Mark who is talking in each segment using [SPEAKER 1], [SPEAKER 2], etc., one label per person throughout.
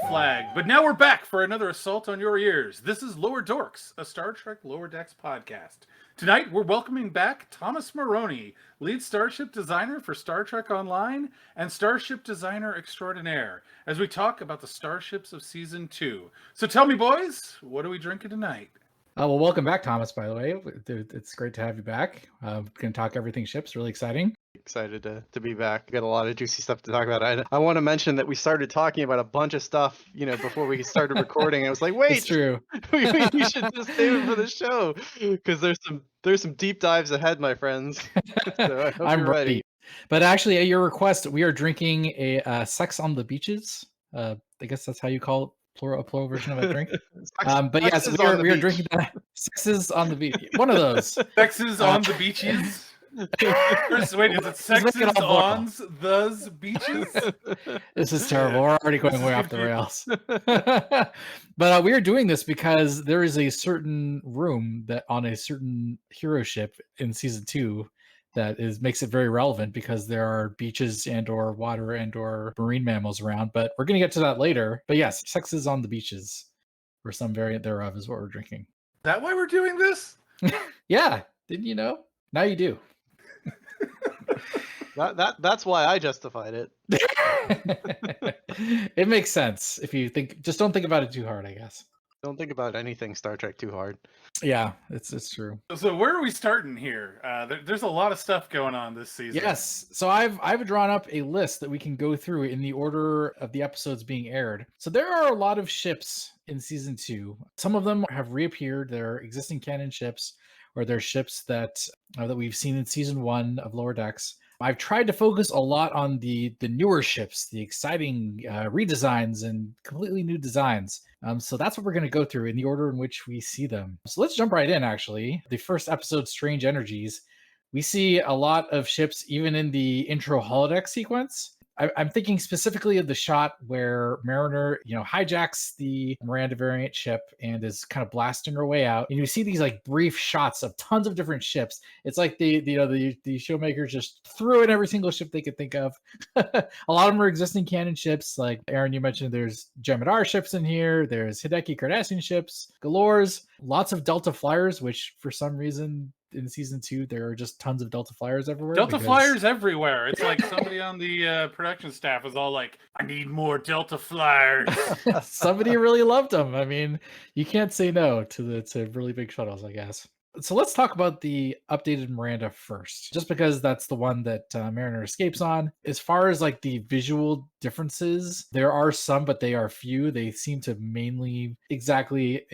[SPEAKER 1] flag. But now we're back for another assault on your ears. This is Lower Dorks, a Star Trek Lower Decks podcast. Tonight, we're welcoming back Thomas Marrone, lead starship designer for Star Trek Online and starship designer extraordinaire, as we talk about the starships of Season 2. So tell me, boys, what are we drinking tonight?
[SPEAKER 2] Well, welcome back, Thomas, by the way. It's great to have you back. We're going to talk everything ships. Really exciting.
[SPEAKER 3] Excited to be back. Got a lot of juicy stuff to talk about. I want to mention that we started talking about a bunch of stuff, before we started recording. I was like, wait,
[SPEAKER 2] it's true.
[SPEAKER 3] we should just save it for the show because there's some deep dives ahead, my friends. So I hope
[SPEAKER 2] I'm
[SPEAKER 3] you're ready.
[SPEAKER 2] But actually, at your request, we are drinking a Sex on the Beaches. I guess that's how you call it. A plural version of a drink. But yes, we are drinking that. Sexes on the beach. One of those.
[SPEAKER 1] Sexes on the beaches. Wait, is it sexes on those beaches?
[SPEAKER 2] This is terrible. We're already going way off the rails. But we are doing this because there is a certain room that on a certain hero ship in season 2 that makes it very relevant because there are beaches and or water and or marine mammals around. But we're going to get to that later. But yes, Sexes on the Beaches, or some variant thereof, is what we're drinking.
[SPEAKER 1] Is that why we're doing this?
[SPEAKER 2] Yeah. Didn't you know? Now you do.
[SPEAKER 3] That's why I justified it.
[SPEAKER 2] It makes sense if you think. Just don't think about it too hard, I guess.
[SPEAKER 3] Don't think about anything Star Trek too hard.
[SPEAKER 2] Yeah, it's true.
[SPEAKER 1] So where are we starting here? There's a lot of stuff going on this season.
[SPEAKER 2] Yes. So I've drawn up a list that we can go through in the order of the episodes being aired. So there are a lot of ships in season 2. Some of them have reappeared. They're existing canon ships, or they're ships that we've seen in season 1 of Lower Decks. I've tried to focus a lot on the newer ships, the exciting redesigns and completely new designs. So that's what we're going to go through in the order in which we see them. So let's jump right in, actually. The first episode, Strange Energies, we see a lot of ships even in the intro holodeck sequence. I'm thinking specifically of the shot where Mariner, hijacks the Miranda variant ship and is kind of blasting her way out. And you see these like brief shots of tons of different ships. It's like the showmakers just threw in every single ship they could think of. A lot of them are existing canon ships. Like Aaron, you mentioned there's Jem'Hadar ships in here. There's Hideki Cardassian ships, galores, lots of Delta flyers, which for some reason in season 2 there are just tons of Delta flyers everywhere.
[SPEAKER 1] Flyers everywhere. It's like somebody on the production staff was all like, I need more Delta flyers.
[SPEAKER 2] Somebody really loved them. I mean, you can't say no to really big shuttles, I guess. So let's talk about the updated Miranda first, just because that's the one that Mariner escapes on. As far as like the visual differences, there are some, but they are few. They seem to mainly exactly,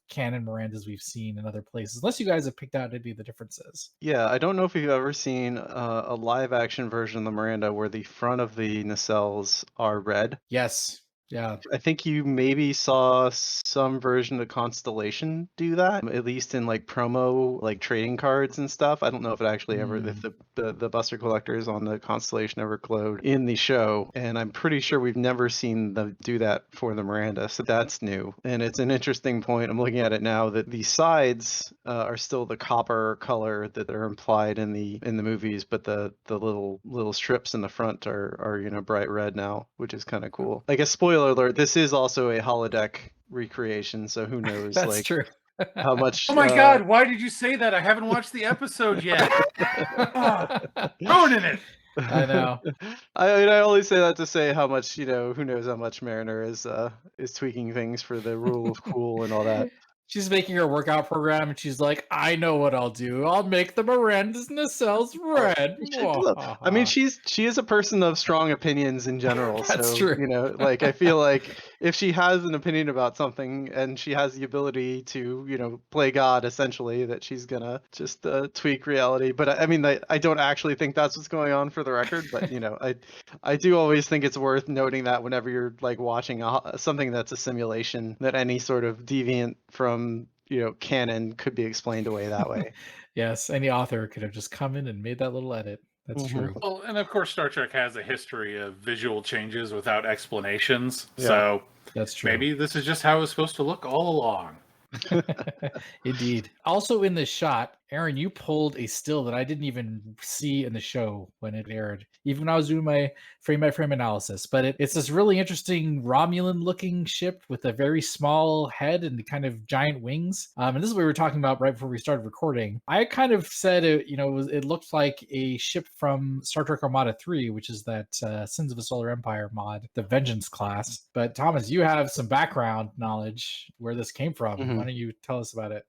[SPEAKER 2] canon Mirandas we've seen in other places, unless you guys have picked out any of the differences.
[SPEAKER 3] Yeah, I don't know if you've ever seen a live action version of the Miranda where the front of the nacelles are red.
[SPEAKER 2] Yes. Yeah,
[SPEAKER 3] I think you maybe saw some version of Constellation do that, at least in like promo, like trading cards and stuff. I don't know if it actually ever, if the Buster Collectors on the Constellation ever glowed in the show, and I'm pretty sure we've never seen them do that for the Miranda, so that's new. And it's an interesting point. I'm looking at it now that the sides are still the copper color that are implied in the movies, but the little strips in the front are bright red now, which is kind of cool. I guess spoiler alert, this is also a holodeck recreation, so who knows?
[SPEAKER 2] That's true.
[SPEAKER 3] How much?
[SPEAKER 1] Oh my God! Why did you say that? I haven't watched the episode yet. Ruining it.
[SPEAKER 2] I know.
[SPEAKER 3] I only say that to say how much who knows how much Mariner is tweaking things for the rule of cool and all that.
[SPEAKER 2] She's making her workout program, and she's like, I know what I'll do. I'll make the Miranda's nacelles red.
[SPEAKER 3] I mean, she is a person of strong opinions in general.
[SPEAKER 2] That's
[SPEAKER 3] so,
[SPEAKER 2] true.
[SPEAKER 3] I feel like if she has an opinion about something and she has the ability to, play God, essentially, that she's going to just tweak reality. But I mean, I don't actually think that's what's going on for the record. But, I do always think it's worth noting that whenever you're like watching something that's a simulation, that any sort of deviant from canon could be explained away that way.
[SPEAKER 2] Yes, any author could have just come in and made that little edit. That's true.
[SPEAKER 1] Well, and of course, Star Trek has a history of visual changes without explanations.
[SPEAKER 3] Yeah,
[SPEAKER 1] so
[SPEAKER 2] that's true.
[SPEAKER 1] Maybe this is just how it was supposed to look all along.
[SPEAKER 2] Indeed. Also in this shot, Aaron, you pulled a still that I didn't even see in the show when it aired, even when I was doing my frame by frame analysis. But it's this really interesting Romulan looking ship with a very small head and kind of giant wings. And this is what we were talking about right before we started recording. I kind of said it looked like a ship from Star Trek Armada 3, which is that Sins of a Solar Empire mod, the Vengeance class. But Thomas, you have some background knowledge where this came from. Why don't you tell us about it?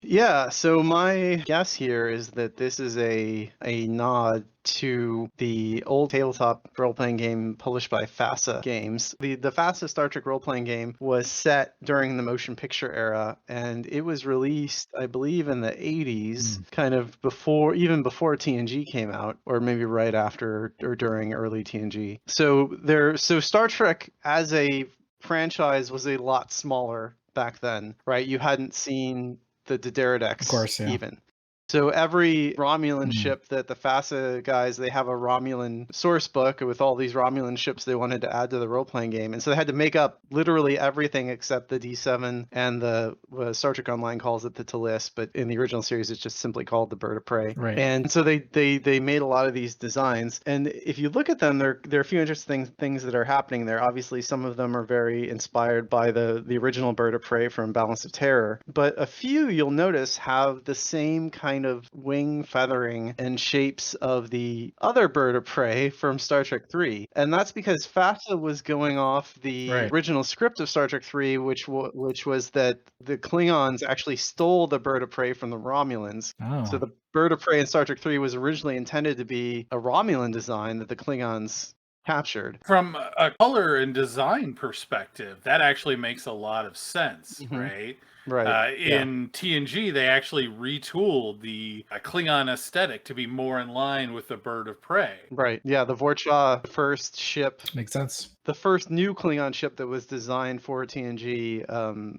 [SPEAKER 3] Yeah, so my guess here is that this is a nod to the old tabletop role-playing game published by FASA Games. The FASA Star Trek role-playing game was set during the motion picture era, and it was released, I believe, in the 80s, kind of before TNG came out, or maybe right after or during early TNG. So Star Trek as a franchise was a lot smaller back then, right? You hadn't seen the Daedelus,
[SPEAKER 2] of course, yeah.
[SPEAKER 3] even. So every Romulan ship that the FASA guys, they have a Romulan source book with all these Romulan ships they wanted to add to the role-playing game. And so they had to make up literally everything except the D7 and the Star Trek Online calls it the Daedelus, but in the original series, it's just simply called the Bird of Prey.
[SPEAKER 2] Right.
[SPEAKER 3] And so they made a lot of these designs. And if you look at them, there are a few interesting things that are happening there. Obviously, some of them are very inspired by the original Bird of Prey from Balance of Terror. But a few, you'll notice, have the same kind of wing feathering and shapes of the other Bird of Prey from Star Trek 3. And that's because FASA was going off the original script of Star Trek 3, which was that the Klingons actually stole the Bird of Prey from the Romulans.
[SPEAKER 2] Oh.
[SPEAKER 3] So the Bird of Prey in Star Trek 3 was originally intended to be a Romulan design that the Klingons captured.
[SPEAKER 1] From a color and design perspective, that actually makes a lot of sense, right?
[SPEAKER 3] Right.
[SPEAKER 1] In TNG, they actually retooled the Klingon aesthetic to be more in line with the Bird of Prey.
[SPEAKER 3] Right. Yeah, the Vorcha first ship.
[SPEAKER 2] Makes sense.
[SPEAKER 3] The first new Klingon ship that was designed for TNG,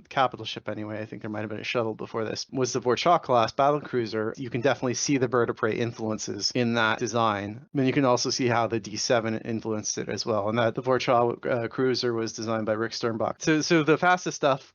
[SPEAKER 3] capital ship anyway, I think there might have been a shuttle before this, was the Vorcha class battlecruiser. You can definitely see the Bird of Prey influences in that design. I mean, you can also see how the D7 influenced it as well. And that the Vorcha cruiser was designed by Rick Sternbach. So the FASA stuff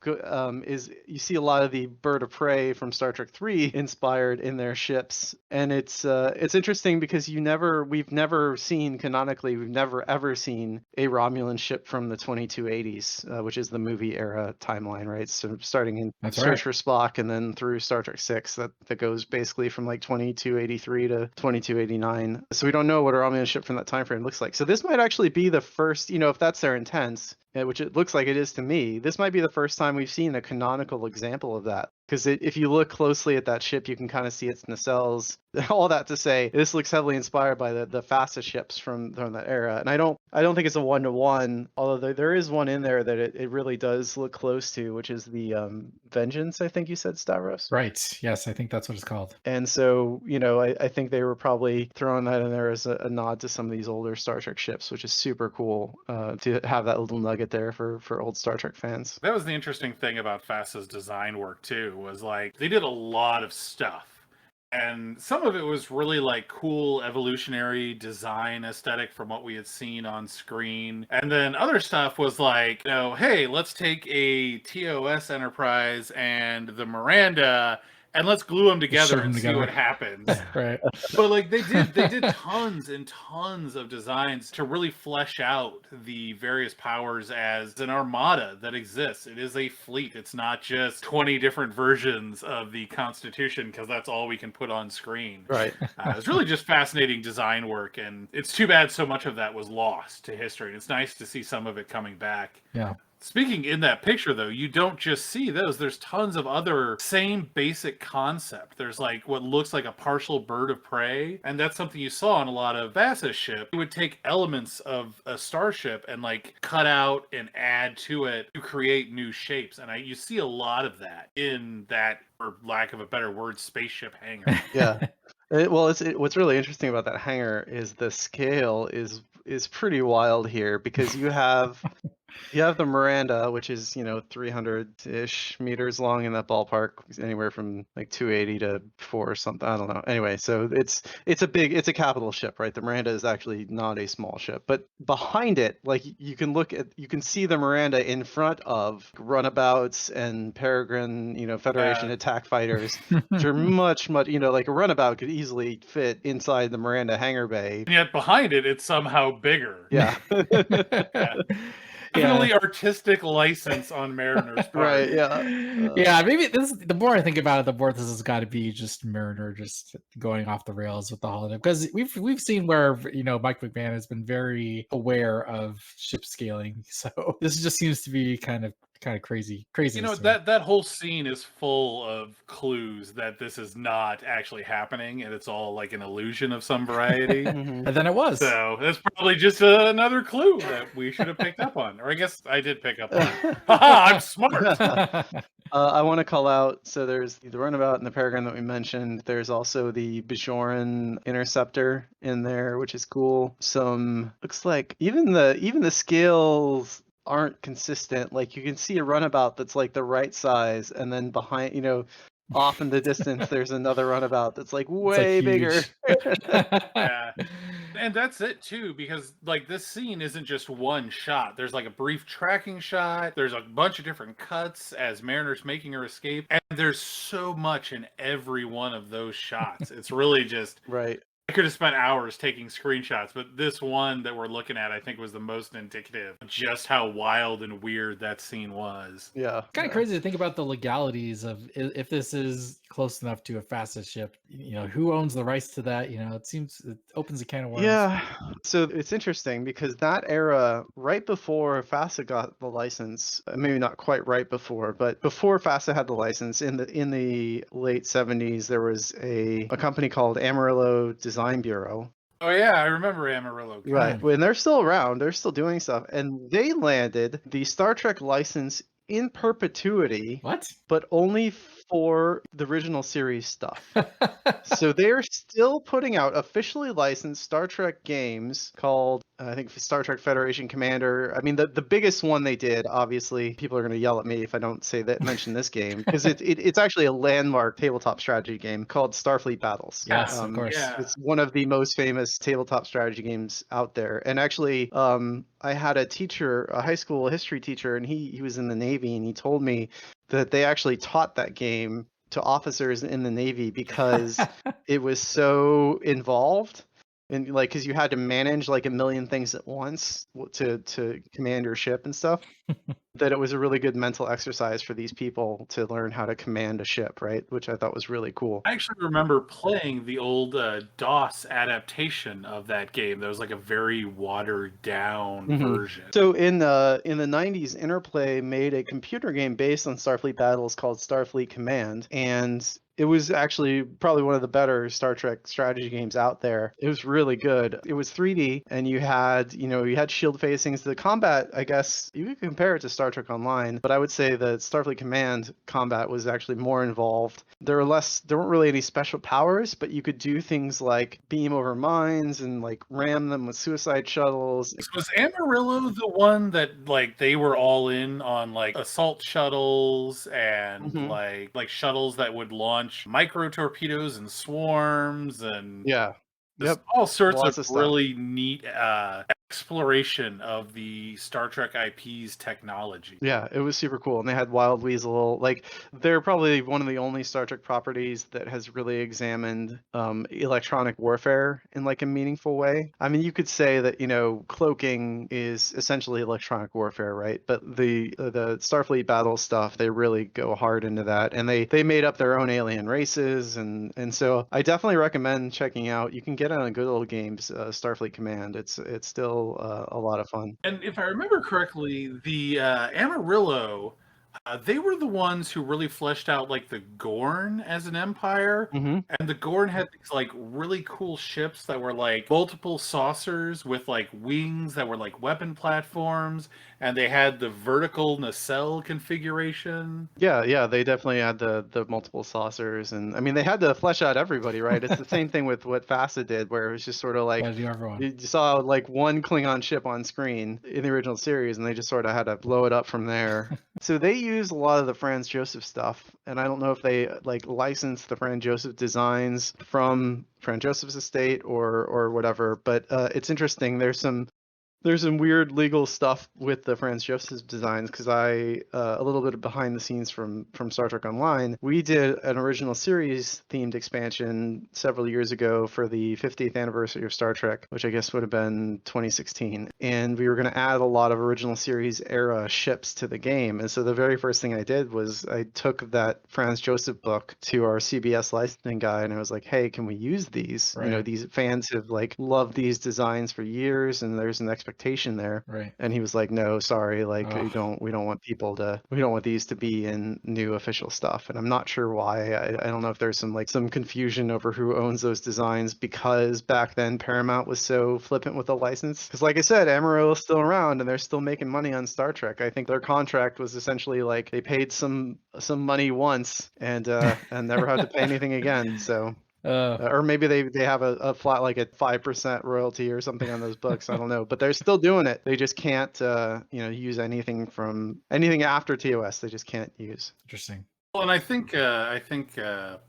[SPEAKER 3] is, you see a lot of the Bird of Prey from Star Trek 3 inspired in their ships. And it's interesting because we've never seen, canonically, we've never ever seen a Romulan ship from the 2280s, which is the movie era timeline, right? So starting in Search for Spock and then through Star Trek 6, that goes basically from like 2283 to 2289. So we don't know what a Romulan ship from that time frame looks like. So this might actually be the first, if that's their intent, which it looks like it is to me, this might be the first time we've seen a canonical example of that. Because if you look closely at that ship, you can kind of see its nacelles. All that to say, this looks heavily inspired by the FASA ships from that era. And I don't think it's a one-to-one, although there is one in there that it really does look close to, which is the Vengeance, I think you said, Stavros?
[SPEAKER 2] Right. Yes, I think that's what it's called.
[SPEAKER 3] And so, I think they were probably throwing that in there as a nod to some of these older Star Trek ships, which is super cool to have that little nugget there for old Star Trek fans.
[SPEAKER 1] That was the interesting thing about FASA's design work, too, was like they did a lot of stuff. And some of it was really like cool evolutionary design aesthetic from what we had seen on screen. And then other stuff was like, hey, let's take a TOS Enterprise and the Miranda and let's glue them together and see what happens.
[SPEAKER 2] Right.
[SPEAKER 1] But like they did tons and tons of designs to really flesh out the various powers as an armada that exists. It is a fleet. It's not just 20 different versions of the Constitution because that's all we can put on screen.
[SPEAKER 3] Right.
[SPEAKER 1] It's really just fascinating design work, and it's too bad so much of that was lost to history. And it's nice to see some of it coming back.
[SPEAKER 2] Yeah.
[SPEAKER 1] Speaking in that picture, though, you don't just see those. There's tons of other same basic concept. There's like what looks like a partial Bird of Prey, and that's something you saw on a lot of FASA ship. It would take elements of a starship and like cut out and add to it to create new shapes. And you see a lot of that in that, for lack of a better word, spaceship hangar.
[SPEAKER 3] Yeah. What's really interesting about that hangar is the scale is pretty wild here because you have You have the Miranda, which is 300-ish meters long in that ballpark, anywhere from like 280 to 4 or something. I don't know. Anyway, so it's a capital ship, right? The Miranda is actually not a small ship, but behind it, like you can see the Miranda in front of runabouts and Peregrine, Federation
[SPEAKER 1] Yeah.
[SPEAKER 3] attack fighters, which are much, like a runabout could easily fit inside the Miranda hangar bay.
[SPEAKER 1] And yet behind it, it's somehow bigger.
[SPEAKER 3] Yeah.
[SPEAKER 1] Definitely artistic license on Mariner's part.
[SPEAKER 3] Right, yeah.
[SPEAKER 2] Yeah, maybe the more I think about it, the more this has got to be just Mariner just going off the rails with the holodeck, because we've seen where Mike McMahon has been very aware of ship scaling, so this just seems to be kind of crazy.
[SPEAKER 1] That whole scene is full of clues that this is not actually happening, and it's all like an illusion of some variety.
[SPEAKER 2] And then it was.
[SPEAKER 1] So that's probably just another clue that we should have picked up on. Or I guess I did pick up on. Haha, I'm smart.
[SPEAKER 3] I want to call out, so there's the runabout and the Peregrine that we mentioned. There's also the Bajoran interceptor in there, which is cool. Looks like even the scales aren't consistent. Like you can see a runabout that's like the right size, and then behind, off in the distance, there's another runabout that's like way bigger.
[SPEAKER 1] Yeah. And that's it too, because like this scene isn't just one shot. There's like a brief tracking shot. There's a bunch of different cuts as Mariner's making her escape. And there's so much in every one of those shots. It's really just
[SPEAKER 3] right.
[SPEAKER 1] I could have spent hours taking screenshots, but this one that we're looking at, I think, was the most indicative of just how wild and weird that scene was.
[SPEAKER 3] Yeah.
[SPEAKER 2] Kind of crazy to think about the legalities of if this is close enough to a FASA ship, who owns the rights to that? It opens a can of worms.
[SPEAKER 3] Yeah. So it's interesting because that era, right before FASA got the license, maybe not quite right before, but before FASA had the license, in the late 70s, there was a company called Amarillo Design Bureau.
[SPEAKER 1] Oh yeah, I remember Amarillo.
[SPEAKER 3] Right. When they're still around, they're still doing stuff, and they landed the Star Trek license in perpetuity.
[SPEAKER 2] What?
[SPEAKER 3] But only for the original series stuff. So they're still putting out officially licensed Star Trek games called, I think, Star Trek Federation Commander. I mean, the biggest one they did, obviously, people are going to yell at me if I don't mention this game, because it's actually a landmark tabletop strategy game called Starfleet Battles.
[SPEAKER 2] Yes, of course.
[SPEAKER 1] Yeah.
[SPEAKER 3] It's one of the most famous tabletop strategy games out there. And actually, I had a teacher, a high school history teacher, and he was in the Navy, and he told me that they actually taught that game to officers in the Navy because it was so involved, and like because you had to manage like a million things at once to command your ship and stuff, that it was a really good mental exercise for these people to learn how to command a ship, right? Which I thought was really cool.
[SPEAKER 1] I actually remember playing the old DOS adaptation of that game. That was like a very watered down version.
[SPEAKER 3] So in the 90s, Interplay made a computer game based on Starfleet Battles called Starfleet Command, and it was actually probably one of the better Star Trek strategy games out there. It was really good. It was 3D, and you had shield facings. The combat, I guess, you could compare it to Star Trek Online, but I would say that Starfleet Command combat was actually more involved. There weren't really any special powers, but you could do things like beam over mines and like ram them with suicide shuttles.
[SPEAKER 1] Was Amarillo the one that like they were all in on like assault shuttles and like shuttles that would launch micro torpedoes and swarms and all sorts of really neat exploration of the Star Trek IP's technology.
[SPEAKER 3] Yeah, it was super cool. And they had Wild Weasel. Like, they're probably one of the only Star Trek properties that has really examined electronic warfare in like a meaningful way. I mean, you could say that, cloaking is essentially electronic warfare, right? But the Starfleet battle stuff, they really go hard into that. And they made up their own alien races. And so I definitely recommend checking out. You can get it on good old games, Starfleet Command. It's still a lot of fun.
[SPEAKER 1] And if I remember correctly, the Amarillo They were the ones who really fleshed out like the Gorn as an empire.
[SPEAKER 3] Mm-hmm.
[SPEAKER 1] And the Gorn had these like really cool ships that were like multiple saucers with like wings that were like weapon platforms, and they had the vertical nacelle configuration.
[SPEAKER 3] Yeah, they definitely had the multiple saucers, and I mean they had to flesh out everybody, right? It's the same thing with what FASA did, where it was just sort of like
[SPEAKER 2] Yeah, do everyone.
[SPEAKER 3] you saw like one Klingon ship on screen in the original series, and they just sort of had to blow it up from there. So they use a lot of the Franz Josef stuff, and I don't know if they like licensed the Franz Josef designs from Franz Josef's estate or whatever. But it's interesting. There's some weird legal stuff with the Franz Josef designs because a little bit of behind the scenes from Star Trek Online. We did an original series themed expansion several years ago for the 50th anniversary of Star Trek, which I guess would have been 2016. And we were going to add a lot of original series era ships to the game. And so the very first thing I did was I took that Franz Josef book to our CBS licensing guy, and I was like, hey, can we use these?
[SPEAKER 2] Right.
[SPEAKER 3] You know, these fans have like loved these designs for years, and there's an expectation there.
[SPEAKER 2] Right.
[SPEAKER 3] And he was like, no, sorry, like
[SPEAKER 2] Ugh.
[SPEAKER 3] we don't want these to be in new official stuff. And I'm not sure why. I don't know if there's some confusion over who owns those designs, because back then Paramount was so flippant with the license. Because like I said, Amarillo is still around and they're still making money on Star Trek. I think their contract was essentially like they paid some money once and never had to pay anything again. So or maybe they have a flat like a 5% royalty or something on those books. I don't know, but they're still doing it. They just can't use anything after TOS. They just can't use.
[SPEAKER 2] Interesting.
[SPEAKER 1] Well, and I think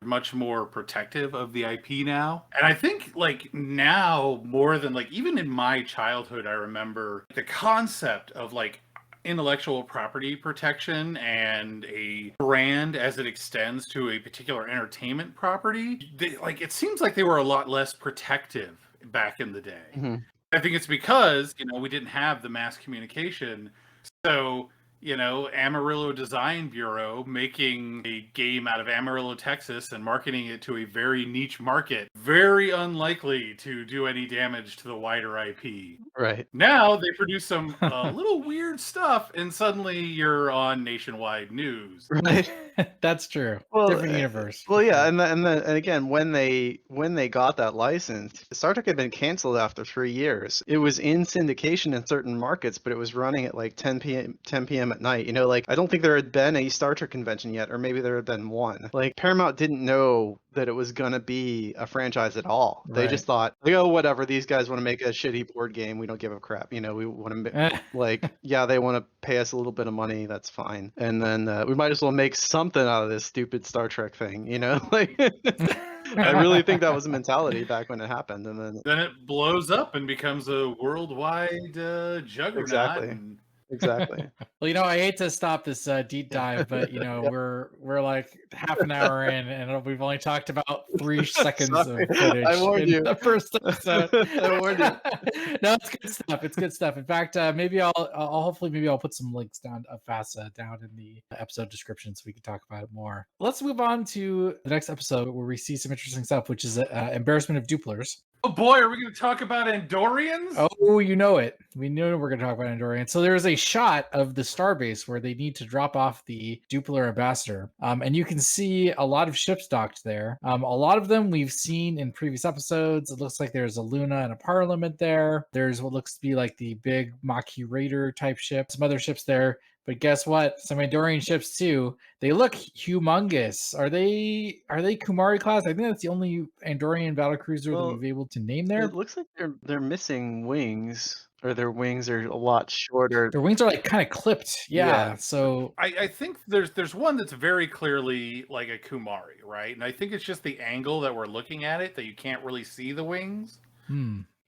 [SPEAKER 1] much more protective of the IP now. And I think like now more than like even in my childhood, I remember the concept of like intellectual property protection and a brand as it extends to a particular entertainment property. It seems like they were a lot less protective back in the day.
[SPEAKER 3] Mm-hmm.
[SPEAKER 1] I think it's because, we didn't have the mass communication. So, Amarillo Design Bureau making a game out of Amarillo, Texas and marketing it to a very niche market, very unlikely to do any damage to the wider IP.
[SPEAKER 3] Right.
[SPEAKER 1] Now they produce some little weird stuff and suddenly you're on nationwide news.
[SPEAKER 3] Right.
[SPEAKER 2] That's true.
[SPEAKER 3] Well,
[SPEAKER 2] Different universe.
[SPEAKER 3] Well, yeah, and again, when they got that license, Star Trek had been canceled after 3 years. It was in syndication in certain markets, but it was running at like 10 p.m. at night. Like I don't think there had been a Star Trek convention yet, or maybe there had been one. Like Paramount didn't know that it was gonna be a franchise at all. They just thought, like, oh, whatever. These guys want to make a shitty board game. We don't give a crap. We want to they want to pay us a little bit of money. That's fine. And then we might as well make something out of this stupid Star Trek thing. Like. I really think that was a mentality back when it happened, and
[SPEAKER 1] then it blows up and becomes a worldwide juggernaut.
[SPEAKER 3] Exactly.
[SPEAKER 2] Well, I hate to stop this deep dive, but we're like half an hour in, and we've only talked about 3 seconds of footage.
[SPEAKER 3] I warned you.
[SPEAKER 2] The first episode.
[SPEAKER 3] I warned you.
[SPEAKER 2] No, it's good stuff. It's good stuff. In fact, maybe I'll put some links down of FASA down in the episode description so we can talk about it more. Let's move on to the next episode where we see some interesting stuff, which is Embarassment of Dooplers.
[SPEAKER 1] Oh boy, are we going to talk about Andorians?
[SPEAKER 2] Oh, you know it. We know we're going to talk about Andorians. So there's a shot of the starbase where they need to drop off the Doopler ambassador. And you can see a lot of ships docked there. A lot of them we've seen in previous episodes. It looks like there's a Luna and a Parliament there. There's what looks to be like the big Maquis Raider type ship. Some other ships there. But guess what? Some Andorian ships too. They look humongous. Are they Kumari class? I think that's the only Andorian battlecruiser that we've been able to name there.
[SPEAKER 3] It looks like they're missing wings, or their wings are a lot shorter.
[SPEAKER 2] Their wings are like kind of clipped. Yeah. So
[SPEAKER 1] I think there's one that's very clearly like a Kumari, right? And I think it's just the angle that we're looking at it that you can't really see the wings.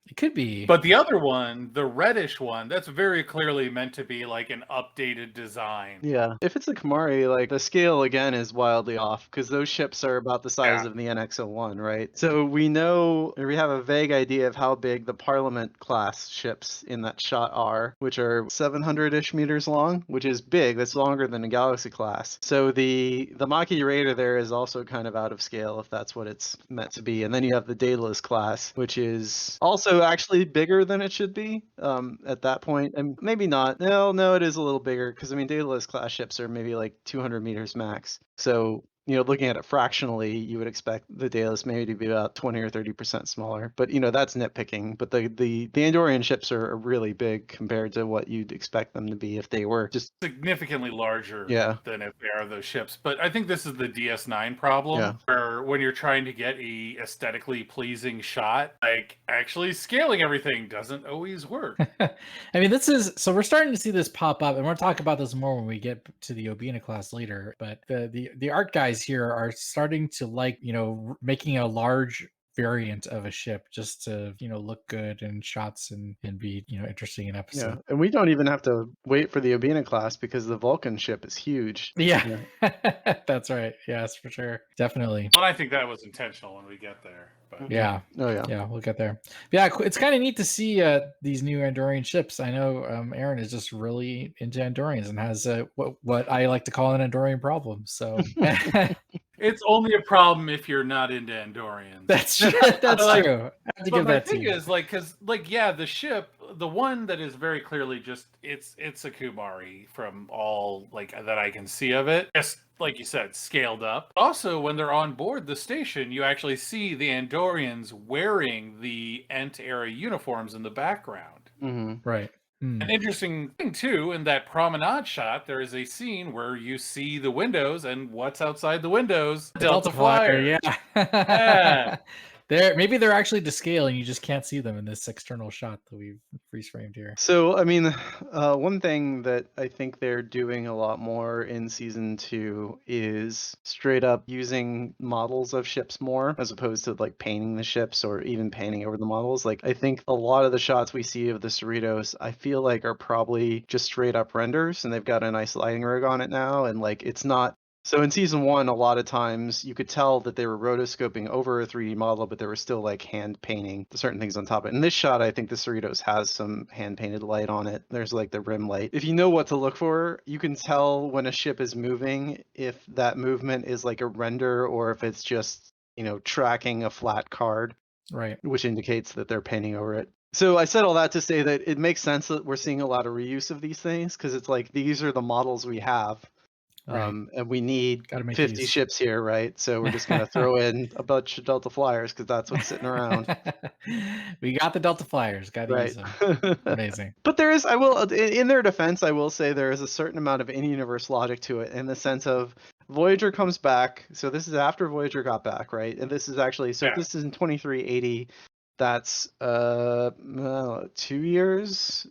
[SPEAKER 2] It could be.
[SPEAKER 1] But the other one, the reddish one, that's very clearly meant to be like an updated design.
[SPEAKER 3] Yeah. If it's a Kumari, like the scale again is wildly off because those ships are about the size of the NX-01, right? So we have a vague idea of how big the Parliament class ships in that shot are, which are 700-ish meters long, which is big. That's longer than a Galaxy class. So the Maquis Raider there is also kind of out of scale if that's what it's meant to be. And then you have the Daedalus class, which is also also actually bigger than it should be at that point, and maybe not. No, it is a little bigger because I mean, Daedalus class ships are maybe like 200 meters max. So looking at it fractionally, you would expect the Daedalus maybe to be about 20 or 30% smaller. But that's nitpicking. But the Andorian ships are really big compared to what you'd expect them to be if they were just
[SPEAKER 1] significantly larger
[SPEAKER 3] Yeah.
[SPEAKER 1] than if they are those ships. But I think this is the DS9 problem,
[SPEAKER 3] Yeah.
[SPEAKER 1] where when you're trying to get a aesthetically pleasing shot, like actually scaling everything doesn't always work.
[SPEAKER 2] I mean, so we're starting to see this pop up, and we'll talk about this more when we get to the Obina class later. But the art guys here are starting to like, making a large variant of a ship just to look good in shots and be interesting in episode.
[SPEAKER 3] Yeah, and we don't even have to wait for the Obina class because the Vulcan ship is huge.
[SPEAKER 2] Yeah. That's right. Yes, for sure, definitely.
[SPEAKER 1] But I think that was intentional when we get there. But
[SPEAKER 2] yeah, we'll get there. Yeah, it's kind of neat to see these new Andorian ships. I know Aaron is just really into Andorians and has what I like to call an Andorian problem. So
[SPEAKER 1] it's only a problem if you're not into Andorians.
[SPEAKER 2] That's true. That's true. I have to give that to you.
[SPEAKER 1] Is because the ship, the one that is very clearly just it's a Kumari from all that I can see of it. Just like you said, scaled up. Also, when they're on board the station, you actually see the Andorians wearing the Ent era uniforms in the background.
[SPEAKER 3] Mm-hmm.
[SPEAKER 2] Right.
[SPEAKER 1] An interesting thing too, in that promenade shot, there is a scene where you see the windows, and what's outside the windows? Delta Flyer.
[SPEAKER 2] Yeah. Maybe they're actually to scale, and you just can't see them in this external shot that we've freeze framed here.
[SPEAKER 3] So, I mean, one thing that I think they're doing a lot more in season 2 is straight up using models of ships more, as opposed to painting the ships or even painting over the models. I think a lot of the shots we see of the Cerritos, I feel like are probably just straight up renders, and they've got a nice lighting rig on it now, and it's not. So in season 1, a lot of times you could tell that they were rotoscoping over a 3D model, but they were still hand painting certain things on top of it. In this shot, I think the Cerritos has some hand painted light on it. There's the rim light. If you know what to look for, you can tell when a ship is moving if that movement is a render or if it's just, tracking a flat card.
[SPEAKER 2] Right.
[SPEAKER 3] Which indicates that they're painting over it. So I said all that to say that it makes sense that we're seeing a lot of reuse of these things because it's these are the models we have.
[SPEAKER 2] Right.
[SPEAKER 3] And we need 50 ships here, right? So we're just going to throw in a bunch of Delta Flyers because that's what's sitting around.
[SPEAKER 2] We got the Delta Flyers. Got to use them. Amazing.
[SPEAKER 3] But there is, in their defense, I will say there is a certain amount of in-universe logic to it in the sense of Voyager comes back. So this is after Voyager got back, right? And this is actually, if this is in 2380, that's 2 years,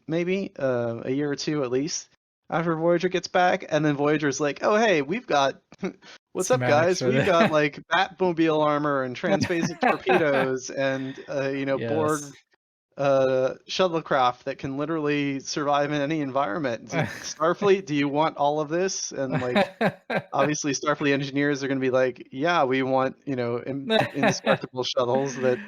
[SPEAKER 3] maybe a year or two at least. After Voyager gets back, and then Voyager's like, oh, hey, we've got, what's up, guys? We've got Batmobile armor and transphasic torpedoes and, Borg shuttlecraft that can literally survive in any environment. Starfleet, do you want all of this? And obviously Starfleet engineers are going to be like, yeah, we want, indestructible shuttles that.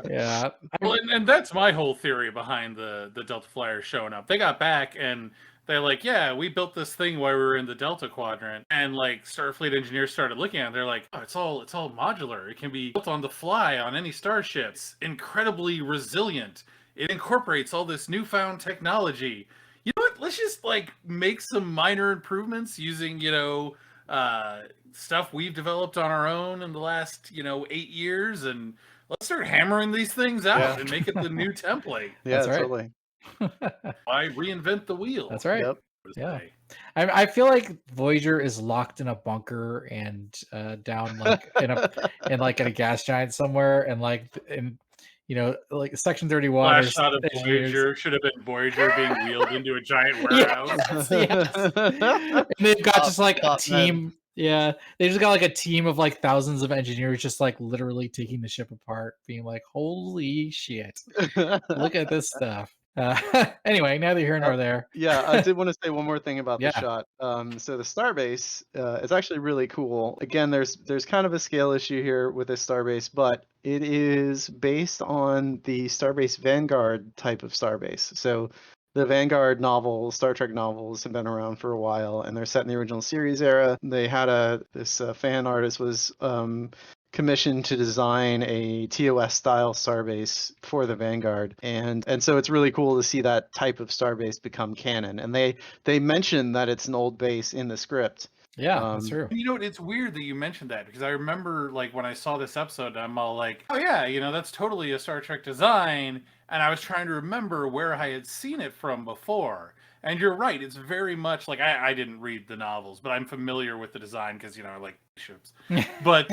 [SPEAKER 2] Yeah.
[SPEAKER 1] Well, and that's my whole theory behind the Delta Flyers showing up. They got back and they're like, yeah, we built this thing while we were in the Delta Quadrant. And Starfleet engineers started looking at it. They're like, oh, it's all modular. It can be built on the fly on any starship. It's incredibly resilient. It incorporates all this newfound technology. You know what? Let's just make some minor improvements using, stuff we've developed on our own in the last, 8 years. And let's start hammering these things out and make it the new template.
[SPEAKER 3] Yeah,
[SPEAKER 2] that's right.
[SPEAKER 3] Totally.
[SPEAKER 1] Why reinvent the wheel?
[SPEAKER 2] That's right.
[SPEAKER 3] Yep.
[SPEAKER 2] Yeah. I feel like Voyager is locked in a bunker and down in a gas giant somewhere, and Section 31.
[SPEAKER 1] Last shot of Voyager should have been Voyager being wheeled into a giant warehouse.
[SPEAKER 2] Yes. And they've got just a team. Yeah, they just got a team of thousands of engineers just literally taking the ship apart, being like, "Holy shit! Look at this stuff." Anyway, neither here nor there.
[SPEAKER 3] Yeah, I did want to say one more thing about the shot. So the starbase is actually really cool. Again, there's kind of a scale issue here with this starbase, but it is based on the starbase Vanguard type of starbase. So the Vanguard novel, Star Trek novels have been around for a while, and they're set in the original series era. They had this fan artist was commissioned to design a TOS style starbase for the Vanguard, and so it's really cool to see that type of starbase become canon. And they mention that it's an old base in the script.
[SPEAKER 2] Yeah, that's true.
[SPEAKER 1] You know, it's weird that you mentioned that, because I remember, like, when I saw this episode, I'm all like, oh yeah, you know, that's totally a Star Trek design, and I was trying to remember where I had seen it from before. And you're right, it's very much like, I didn't read the novels, but I'm familiar with the design because, you know, I like ships. But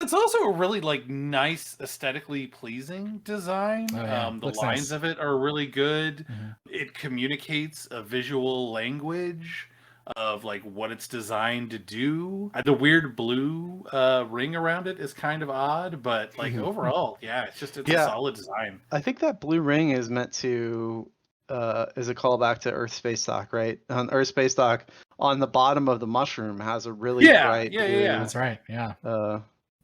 [SPEAKER 1] it's also a really, like, nice, aesthetically pleasing design.
[SPEAKER 2] Oh, yeah.
[SPEAKER 1] The
[SPEAKER 2] Looks
[SPEAKER 1] lines
[SPEAKER 2] nice.
[SPEAKER 1] of it are really good.
[SPEAKER 2] Mhm.
[SPEAKER 1] It communicates a visual language of, like, what it's designed to do. The weird blue ring around it is kind of odd, but, like, overall, yeah, it's a solid design.
[SPEAKER 3] I think that blue ring is meant to is a callback to Earth Space Dock, right? On Earth Space Dock, on the bottom of the mushroom has a really bright blue.
[SPEAKER 2] That's right. Yeah.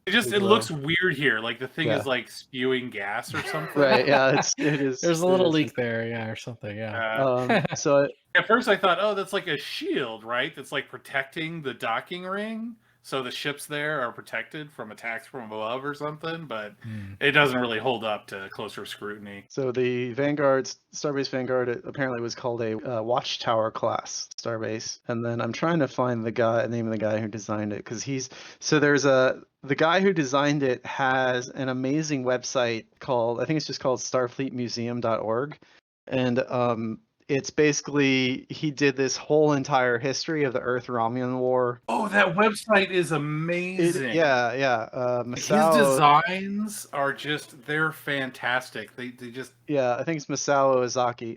[SPEAKER 1] It looks weird here, like the thing is like spewing gas or something.
[SPEAKER 3] Right, yeah, it is.
[SPEAKER 2] There's a little leak there, yeah, or something, yeah.
[SPEAKER 3] So
[SPEAKER 1] at first I thought, oh, that's like a shield, right? That's like protecting the docking ring, so the ships there are protected from attacks from above or something, but it doesn't really hold up to closer scrutiny.
[SPEAKER 3] So the Starbase Vanguard, it apparently was called a Watchtower class starbase. And then I'm trying to find the name of the guy who designed it, because the guy who designed it has an amazing website called, I think it's just called starfleetmuseum.org. And it's basically, he did this whole entire history of the Earth-Romulan War.
[SPEAKER 1] Oh, that website is amazing.
[SPEAKER 3] His
[SPEAKER 1] designs are they're fantastic. They just...
[SPEAKER 3] Yeah, I think it's Masao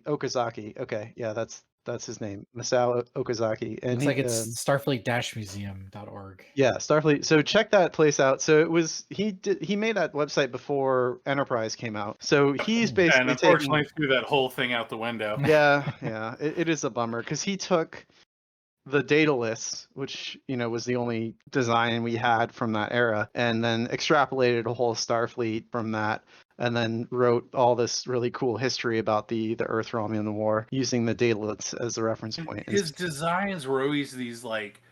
[SPEAKER 3] Okazaki. Okay, yeah, that's his name, Masao Okazaki. And
[SPEAKER 2] it's like it's starfleet-museum.org.
[SPEAKER 3] Yeah, Starfleet. So check that place out. So he made that website before Enterprise came out. So he's basically
[SPEAKER 1] and unfortunately threw that whole thing out the window.
[SPEAKER 3] Yeah, it is a bummer, because he took the Daedalus, which, you know, was the only design we had from that era, and then extrapolated a whole Starfleet from that, and then wrote all this really cool history about the Earth-Romulan War using the Daedalus as a reference point.
[SPEAKER 1] His designs were always these, like,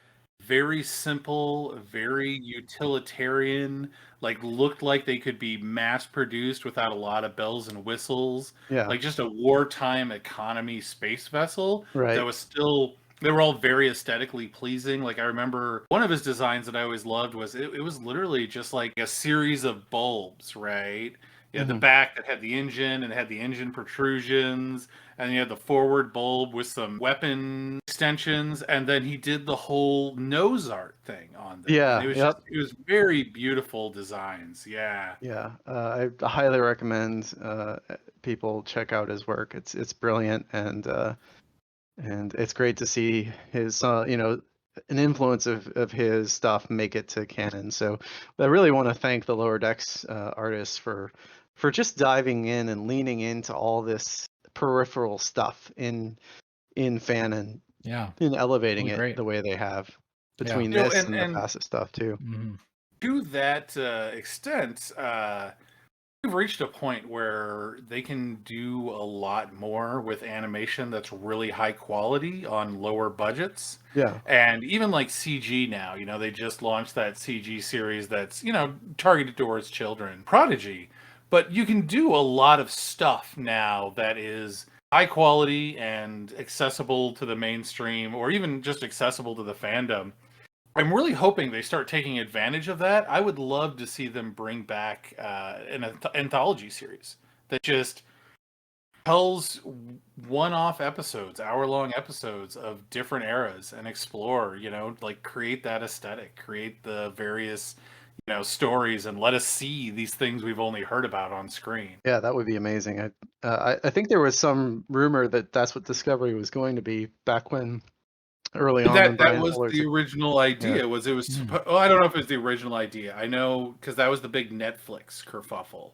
[SPEAKER 1] very simple, very utilitarian, like, looked like they could be mass produced without a lot of bells and whistles.
[SPEAKER 3] Yeah.
[SPEAKER 1] Like just a wartime economy space vessel that was still... They were all very aesthetically pleasing. Like, I remember one of his designs that I always loved was it was literally just like a series of bulbs, right? You had the back that had the engine and it had the engine protrusions, and you had the forward bulb with some weapon extensions, and then he did the whole nose art thing on them.
[SPEAKER 3] Yeah,
[SPEAKER 1] and it was very beautiful designs. Yeah.
[SPEAKER 3] Yeah, I highly recommend people check out his work. It's brilliant, and it's great to see his an influence of his stuff make it to canon. So I really want to thank the Lower Decks artists for just diving in and leaning into all this peripheral stuff in fanon, and elevating it the way they have between this and the FASA stuff too.
[SPEAKER 1] To that extent, we've reached a point where they can do a lot more with animation that's really high quality on lower budgets.
[SPEAKER 3] Yeah.
[SPEAKER 1] And even like CG now, you know, they just launched that CG series that's, you know, targeted towards children, Prodigy. But you can do a lot of stuff now that is high quality and accessible to the mainstream, or even just accessible to the fandom. I'm really hoping they start taking advantage of that. I would love to see them bring back an anthology series that just tells one-off episodes, hour-long episodes of different eras, and explore, you know, like, create that aesthetic, create the various, you know, stories, and let us see these things we've only heard about on screen.
[SPEAKER 3] Yeah, that would be amazing. I think there was some rumor that that's what Discovery was going to be back when... early on.
[SPEAKER 1] That was the original idea. Well, I don't know if it was the original idea. I know because that was the big Netflix kerfuffle.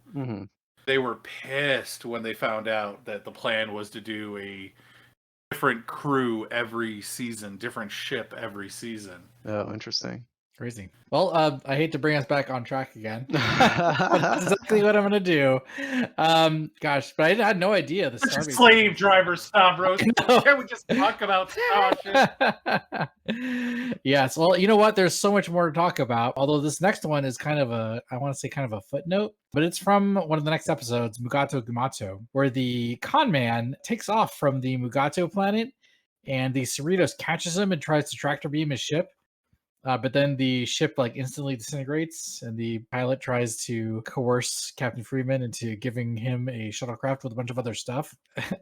[SPEAKER 1] They were pissed when they found out that the plan was to do a different crew every season, different ship every season.
[SPEAKER 3] Oh, interesting.
[SPEAKER 2] Crazy. Well, I hate to bring us back on track again. That's exactly what I'm gonna do. Gosh, but I had no idea the Starbase.
[SPEAKER 1] Slave driver, Stavros. Can we just talk about Starship?
[SPEAKER 2] Yes. Well, you know what? There's so much more to talk about. Although this next one is kind of I want to say kind of a footnote, but it's from one of the next episodes, Mugato Gumato, where the conman takes off from the Mugato planet, and the Cerritos catches him and tries to tractor beam his ship. But then the ship like instantly disintegrates, and the pilot tries to coerce Captain Freeman into giving him a shuttlecraft with a bunch of other stuff.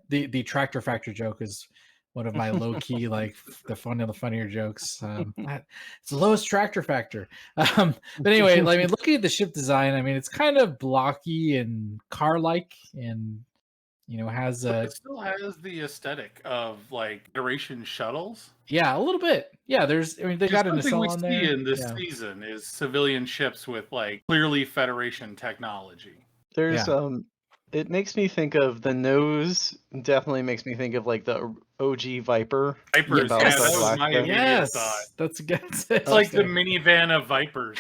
[SPEAKER 2] The tractor factor joke is one of my low key like the funnier jokes. It's the lowest tractor factor. But anyway, I mean, looking at the ship design, I mean, it's kind of blocky and car-like, and has
[SPEAKER 1] it still has the aesthetic of like Federation shuttles.
[SPEAKER 2] Yeah, a little bit. Yeah, they got a nacelle on there.
[SPEAKER 1] Something we see in this season is civilian ships with like clearly Federation technology.
[SPEAKER 3] There's it makes me think of the nose. Definitely makes me think of like the OG Vipers.
[SPEAKER 1] Vipers,
[SPEAKER 2] yeah,
[SPEAKER 1] that was my immediate thought.
[SPEAKER 2] That's good.
[SPEAKER 1] It's like the minivan of Vipers.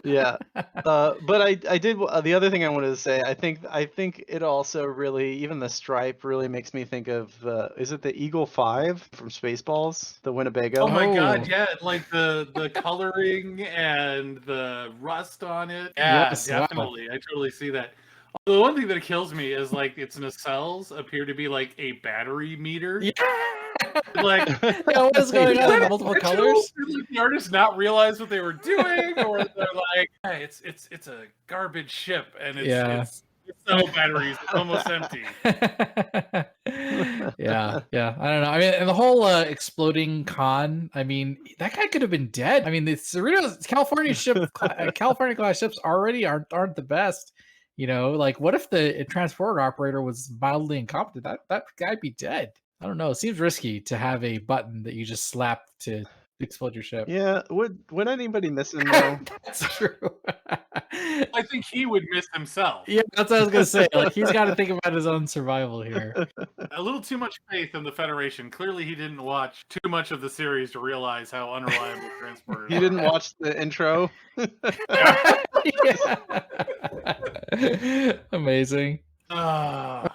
[SPEAKER 3] Yeah, but I did the other thing I wanted to say. I think it also really, even the stripe really makes me think of is it the Eagle 5 from Spaceballs, the Winnebago?
[SPEAKER 1] Oh my god, yeah, like the coloring and the rust on it. Yeah, yes, definitely. Wow. I totally see that. The one thing that kills me is like its nacelles appear to be like a battery meter.
[SPEAKER 2] Yeah.
[SPEAKER 1] Like
[SPEAKER 2] what is going on? Multiple colors.
[SPEAKER 1] Did the artists not realize what they were doing, or they're like, hey, it's a garbage ship, and it's no batteries, it's almost empty.
[SPEAKER 2] yeah. I don't know. I mean, and the whole exploding con. I mean, that guy could have been dead. I mean, the Cerritos California class ships already aren't the best. Like what if the transporter operator was mildly incompetent? That guy'd be dead. I don't know. It seems risky to have a button that you just slap to explode your ship.
[SPEAKER 3] Yeah, would anybody miss him though?
[SPEAKER 2] That's true.
[SPEAKER 1] I think he would miss himself.
[SPEAKER 2] Yeah, that's what I was gonna say. Like he's got to think about his own survival here.
[SPEAKER 1] A little too much faith in the Federation. Clearly, he didn't watch too much of the series to realize how unreliable transporters.
[SPEAKER 3] He didn't watch the intro.
[SPEAKER 2] Amazing.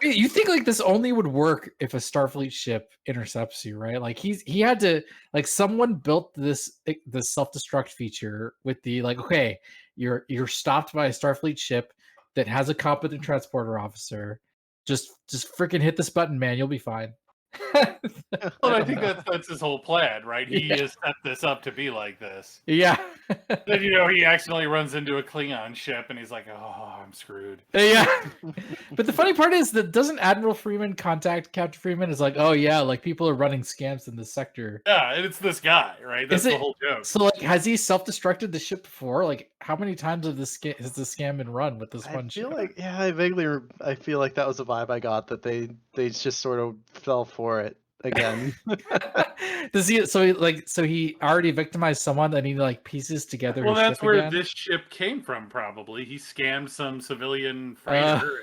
[SPEAKER 2] You think like this only would work if a Starfleet ship intercepts you, right? Like he had to, like, someone built this self-destruct feature with the like, okay, you're stopped by a Starfleet ship that has a competent transporter officer. Just freaking hit this button, man. You'll be fine.
[SPEAKER 1] Well, I think that's his whole plan, right? He has set this up to be like this.
[SPEAKER 2] Yeah.
[SPEAKER 1] Then he accidentally runs into a Klingon ship, and he's like, "Oh, I'm screwed."
[SPEAKER 2] Yeah. But the funny part is that doesn't Admiral Freeman contact Captain Freeman? Is like, "Oh yeah, like people are running scams in this sector."
[SPEAKER 1] Yeah, and it's this guy, right? That's the whole joke.
[SPEAKER 2] So like, has he self-destructed the ship before? Like, how many times has the scam been run with this one ship?
[SPEAKER 3] I feel like that was a vibe I got, that they just sort of fell for it again.
[SPEAKER 2] Does he? So he already victimized someone, and he like pieces together.
[SPEAKER 1] Well,
[SPEAKER 2] his
[SPEAKER 1] that's
[SPEAKER 2] ship
[SPEAKER 1] where
[SPEAKER 2] again?
[SPEAKER 1] this ship came from. Probably he scammed some civilian freighter.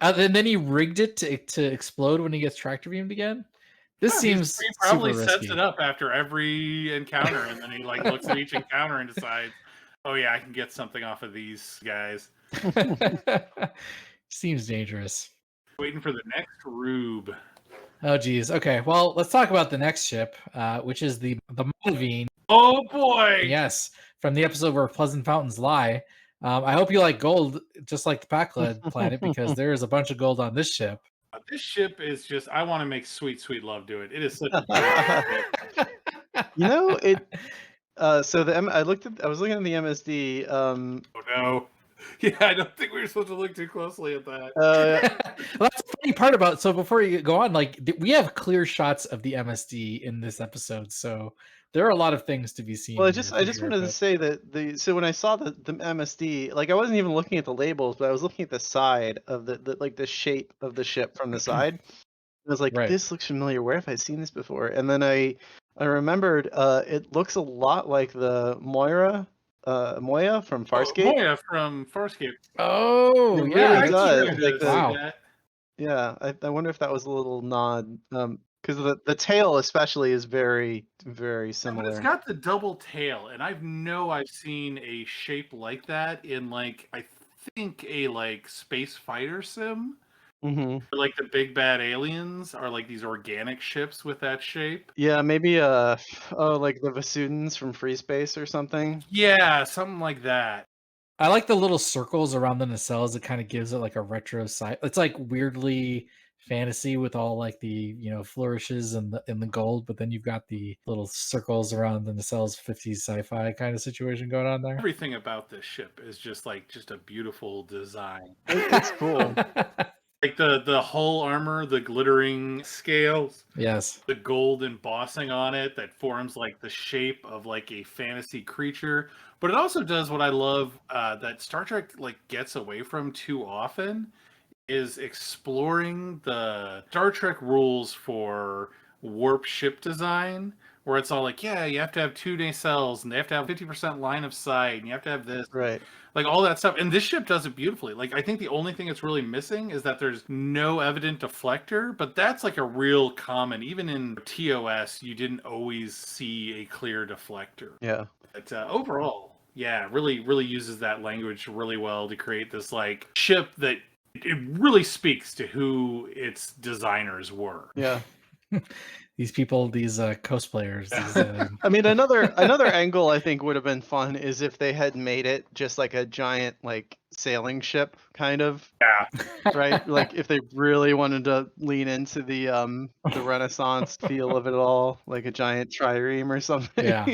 [SPEAKER 2] And then he rigged it to explode when he gets tractor beamed again. This seems
[SPEAKER 1] he probably
[SPEAKER 2] super
[SPEAKER 1] sets
[SPEAKER 2] risky.
[SPEAKER 1] it up after every encounter, and then he like looks at each encounter and decides, "Oh yeah, I can get something off of these guys."
[SPEAKER 2] Seems dangerous.
[SPEAKER 1] Waiting for the next rube.
[SPEAKER 2] Oh geez. Okay. Well, let's talk about the next ship, which is the Monaveen.
[SPEAKER 1] Oh boy.
[SPEAKER 2] Yes, from the episode where Pleasant Fountains Lie. I hope you like gold, just like the Pac-Led planet, because there is a bunch of gold on this ship.
[SPEAKER 1] This ship is just, I want to make sweet, sweet love to it. It is such a
[SPEAKER 3] it. So I was looking at the MSD.
[SPEAKER 1] Oh no. Yeah, I don't think we were supposed to look too closely at that.
[SPEAKER 2] Well, that's the funny part about. So before you go on, like we have clear shots of the MSD in this episode, so there are a lot of things to be seen.
[SPEAKER 3] Well, I just wanted to say that so when I saw the MSD, like I wasn't even looking at the labels, but I was looking at the side of the shape of the ship from the side. I was like, This looks familiar. Where have I seen this before? And then I remembered it looks a lot like the Moya from Farscape.
[SPEAKER 1] Moya from Farscape.
[SPEAKER 2] Oh,
[SPEAKER 3] it
[SPEAKER 2] yeah,
[SPEAKER 3] really does.
[SPEAKER 2] Wow.
[SPEAKER 3] Yeah, I wonder if that was a little nod, because the tail especially is very, very
[SPEAKER 1] But it's
[SPEAKER 3] similar.
[SPEAKER 1] got the double tail, and I've seen a shape like that in like I think a like space fighter sim.
[SPEAKER 3] Hmm.
[SPEAKER 1] Like the big bad aliens are like these organic ships with that shape.
[SPEAKER 3] Yeah, maybe like the Vasudans from Free Space or something.
[SPEAKER 1] Yeah, something like that.
[SPEAKER 2] I like the little circles around the nacelles. It kind of gives it like a retro side. It's like weirdly fantasy with all like the flourishes and the gold, but then you've got the little circles around the nacelles 50s sci-fi kind of situation going on there.
[SPEAKER 1] Everything about this ship is just a beautiful design.
[SPEAKER 3] It's cool.
[SPEAKER 1] Like the hull armor, the glittering scales,
[SPEAKER 2] Yes.
[SPEAKER 1] the gold embossing on it that forms like the shape of like a fantasy creature. But it also does what I love that Star Trek like gets away from too often is exploring the Star Trek rules for warp ship design, where it's all like, yeah, you have to have 2 nacelles and they have to have 50% line of sight and you have to have this.
[SPEAKER 3] Right.
[SPEAKER 1] Like all that stuff. And this ship does it beautifully. Like I think the only thing that's really missing is that there's no evident deflector, but that's like a real common. Even in TOS, you didn't always see a clear deflector.
[SPEAKER 3] Yeah.
[SPEAKER 1] But overall, yeah, really uses that language really well to create this like ship that it really speaks to who its designers were.
[SPEAKER 3] Yeah.
[SPEAKER 2] These people, these cosplayers. These,
[SPEAKER 3] I mean, another angle I think would have been fun is if they had made it just like a giant like sailing ship kind of.
[SPEAKER 1] Yeah.
[SPEAKER 3] Right? Like if they really wanted to lean into the Renaissance feel of it all, like a giant trireme or something.
[SPEAKER 2] Yeah.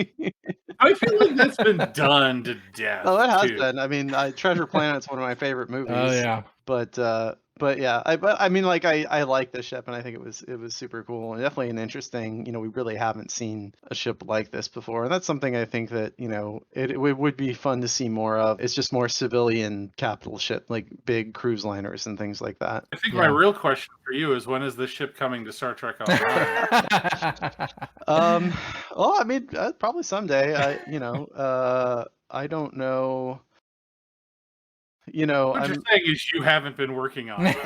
[SPEAKER 1] I feel like that's been done to death.
[SPEAKER 3] Oh, it has
[SPEAKER 1] too.
[SPEAKER 3] been. I mean, Treasure Planet's one of my favorite movies.
[SPEAKER 2] Oh yeah.
[SPEAKER 3] But yeah, I mean, like I like this ship, and I think it was super cool and definitely an interesting. We really haven't seen a ship like this before, and that's something I think that it would be fun to see more of. It's just more civilian capital ship, like big cruise liners and things like that.
[SPEAKER 1] I think my real question for you is, when is this ship coming to Star Trek Online?
[SPEAKER 3] Well, I mean, probably someday. I don't know.
[SPEAKER 1] What you're saying is you haven't been working on it.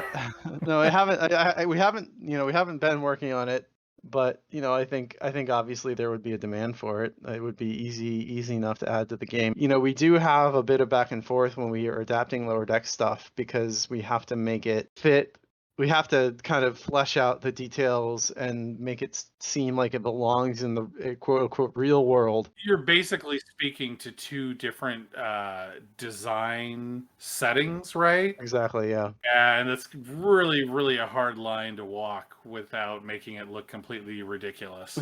[SPEAKER 3] No, I haven't. We haven't. We haven't been working on it. But I think obviously there would be a demand for it. It would be easy enough to add to the game. We do have a bit of back and forth when we are adapting Lower Deck stuff because we have to make it fit. We have to kind of flesh out the details and make it seem like it belongs in the quote unquote real world.
[SPEAKER 1] You're basically speaking to 2 different design settings, right?
[SPEAKER 3] Exactly, yeah.
[SPEAKER 1] Yeah, and it's really a hard line to walk without making it look completely ridiculous.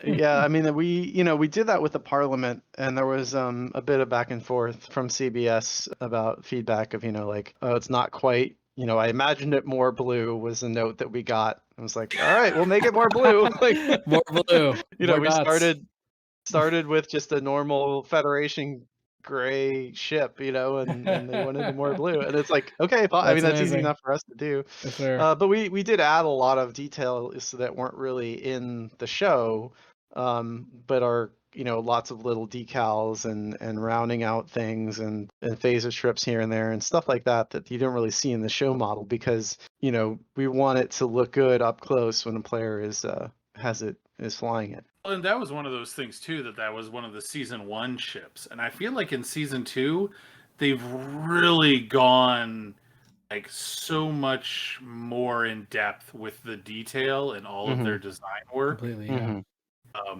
[SPEAKER 3] Yeah, I mean, we did that with the Parliament, and there was a bit of back and forth from CBS about feedback of, like, oh, it's not quite. I imagined it more blue was the note that we got. I was like, all right, we'll make it more blue. Like,
[SPEAKER 2] more blue. More
[SPEAKER 3] we
[SPEAKER 2] dots.
[SPEAKER 3] started with just a normal Federation gray ship, and they wanted more blue. And it's like, okay, fine. I mean, that's easy enough for us to do. But we did add a lot of details that weren't really in the show, but are lots of little decals and rounding out things and phaser strips here and there and stuff like that you don't really see in the show model because we want it to look good up close when a player is flying it.
[SPEAKER 1] And that was one of those things too, that was one of the season 1 ships, and I feel like in season 2 they've really gone like so much more in depth with the detail and all of their design work.
[SPEAKER 2] Completely, yeah.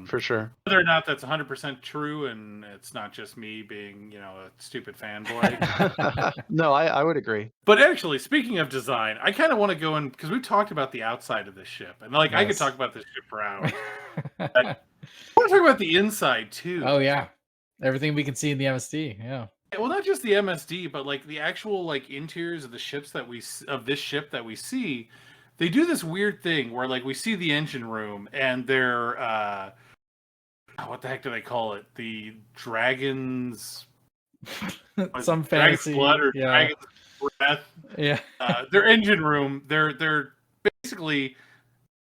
[SPEAKER 3] For sure.
[SPEAKER 1] Whether or not that's 100% true, and it's not just me being, a stupid fanboy.
[SPEAKER 3] No, I would agree.
[SPEAKER 1] But actually, speaking of design, I kind of want to go in because we talked about the outside of this ship, and like I could talk about this ship for hours. I want to talk about the inside too.
[SPEAKER 2] Oh yeah, everything we can see in the MSD. Yeah.
[SPEAKER 1] Well, not just the MSD, but like the actual like interiors of the ships of this ship that we see. They do this weird thing where like we see the engine room and they're what the heck do they call it? The dragon's
[SPEAKER 2] some
[SPEAKER 1] dragon's
[SPEAKER 2] fancy
[SPEAKER 1] blood or dragon's breath.
[SPEAKER 2] Yeah.
[SPEAKER 1] Their engine room, they're basically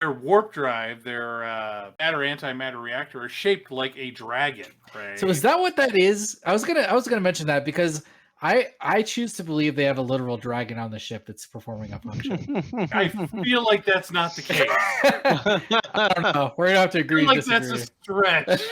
[SPEAKER 1] their warp drive, their matter-antimatter reactor is shaped like a dragon, right?
[SPEAKER 2] So is that what that is? I was gonna mention that because I choose to believe they have a literal dragon on the ship that's performing a function.
[SPEAKER 1] I feel like that's not the case.
[SPEAKER 2] I don't know. We're gonna have to
[SPEAKER 1] I
[SPEAKER 2] agree
[SPEAKER 1] feel
[SPEAKER 2] to
[SPEAKER 1] like that's
[SPEAKER 2] disagree.
[SPEAKER 1] a stretch.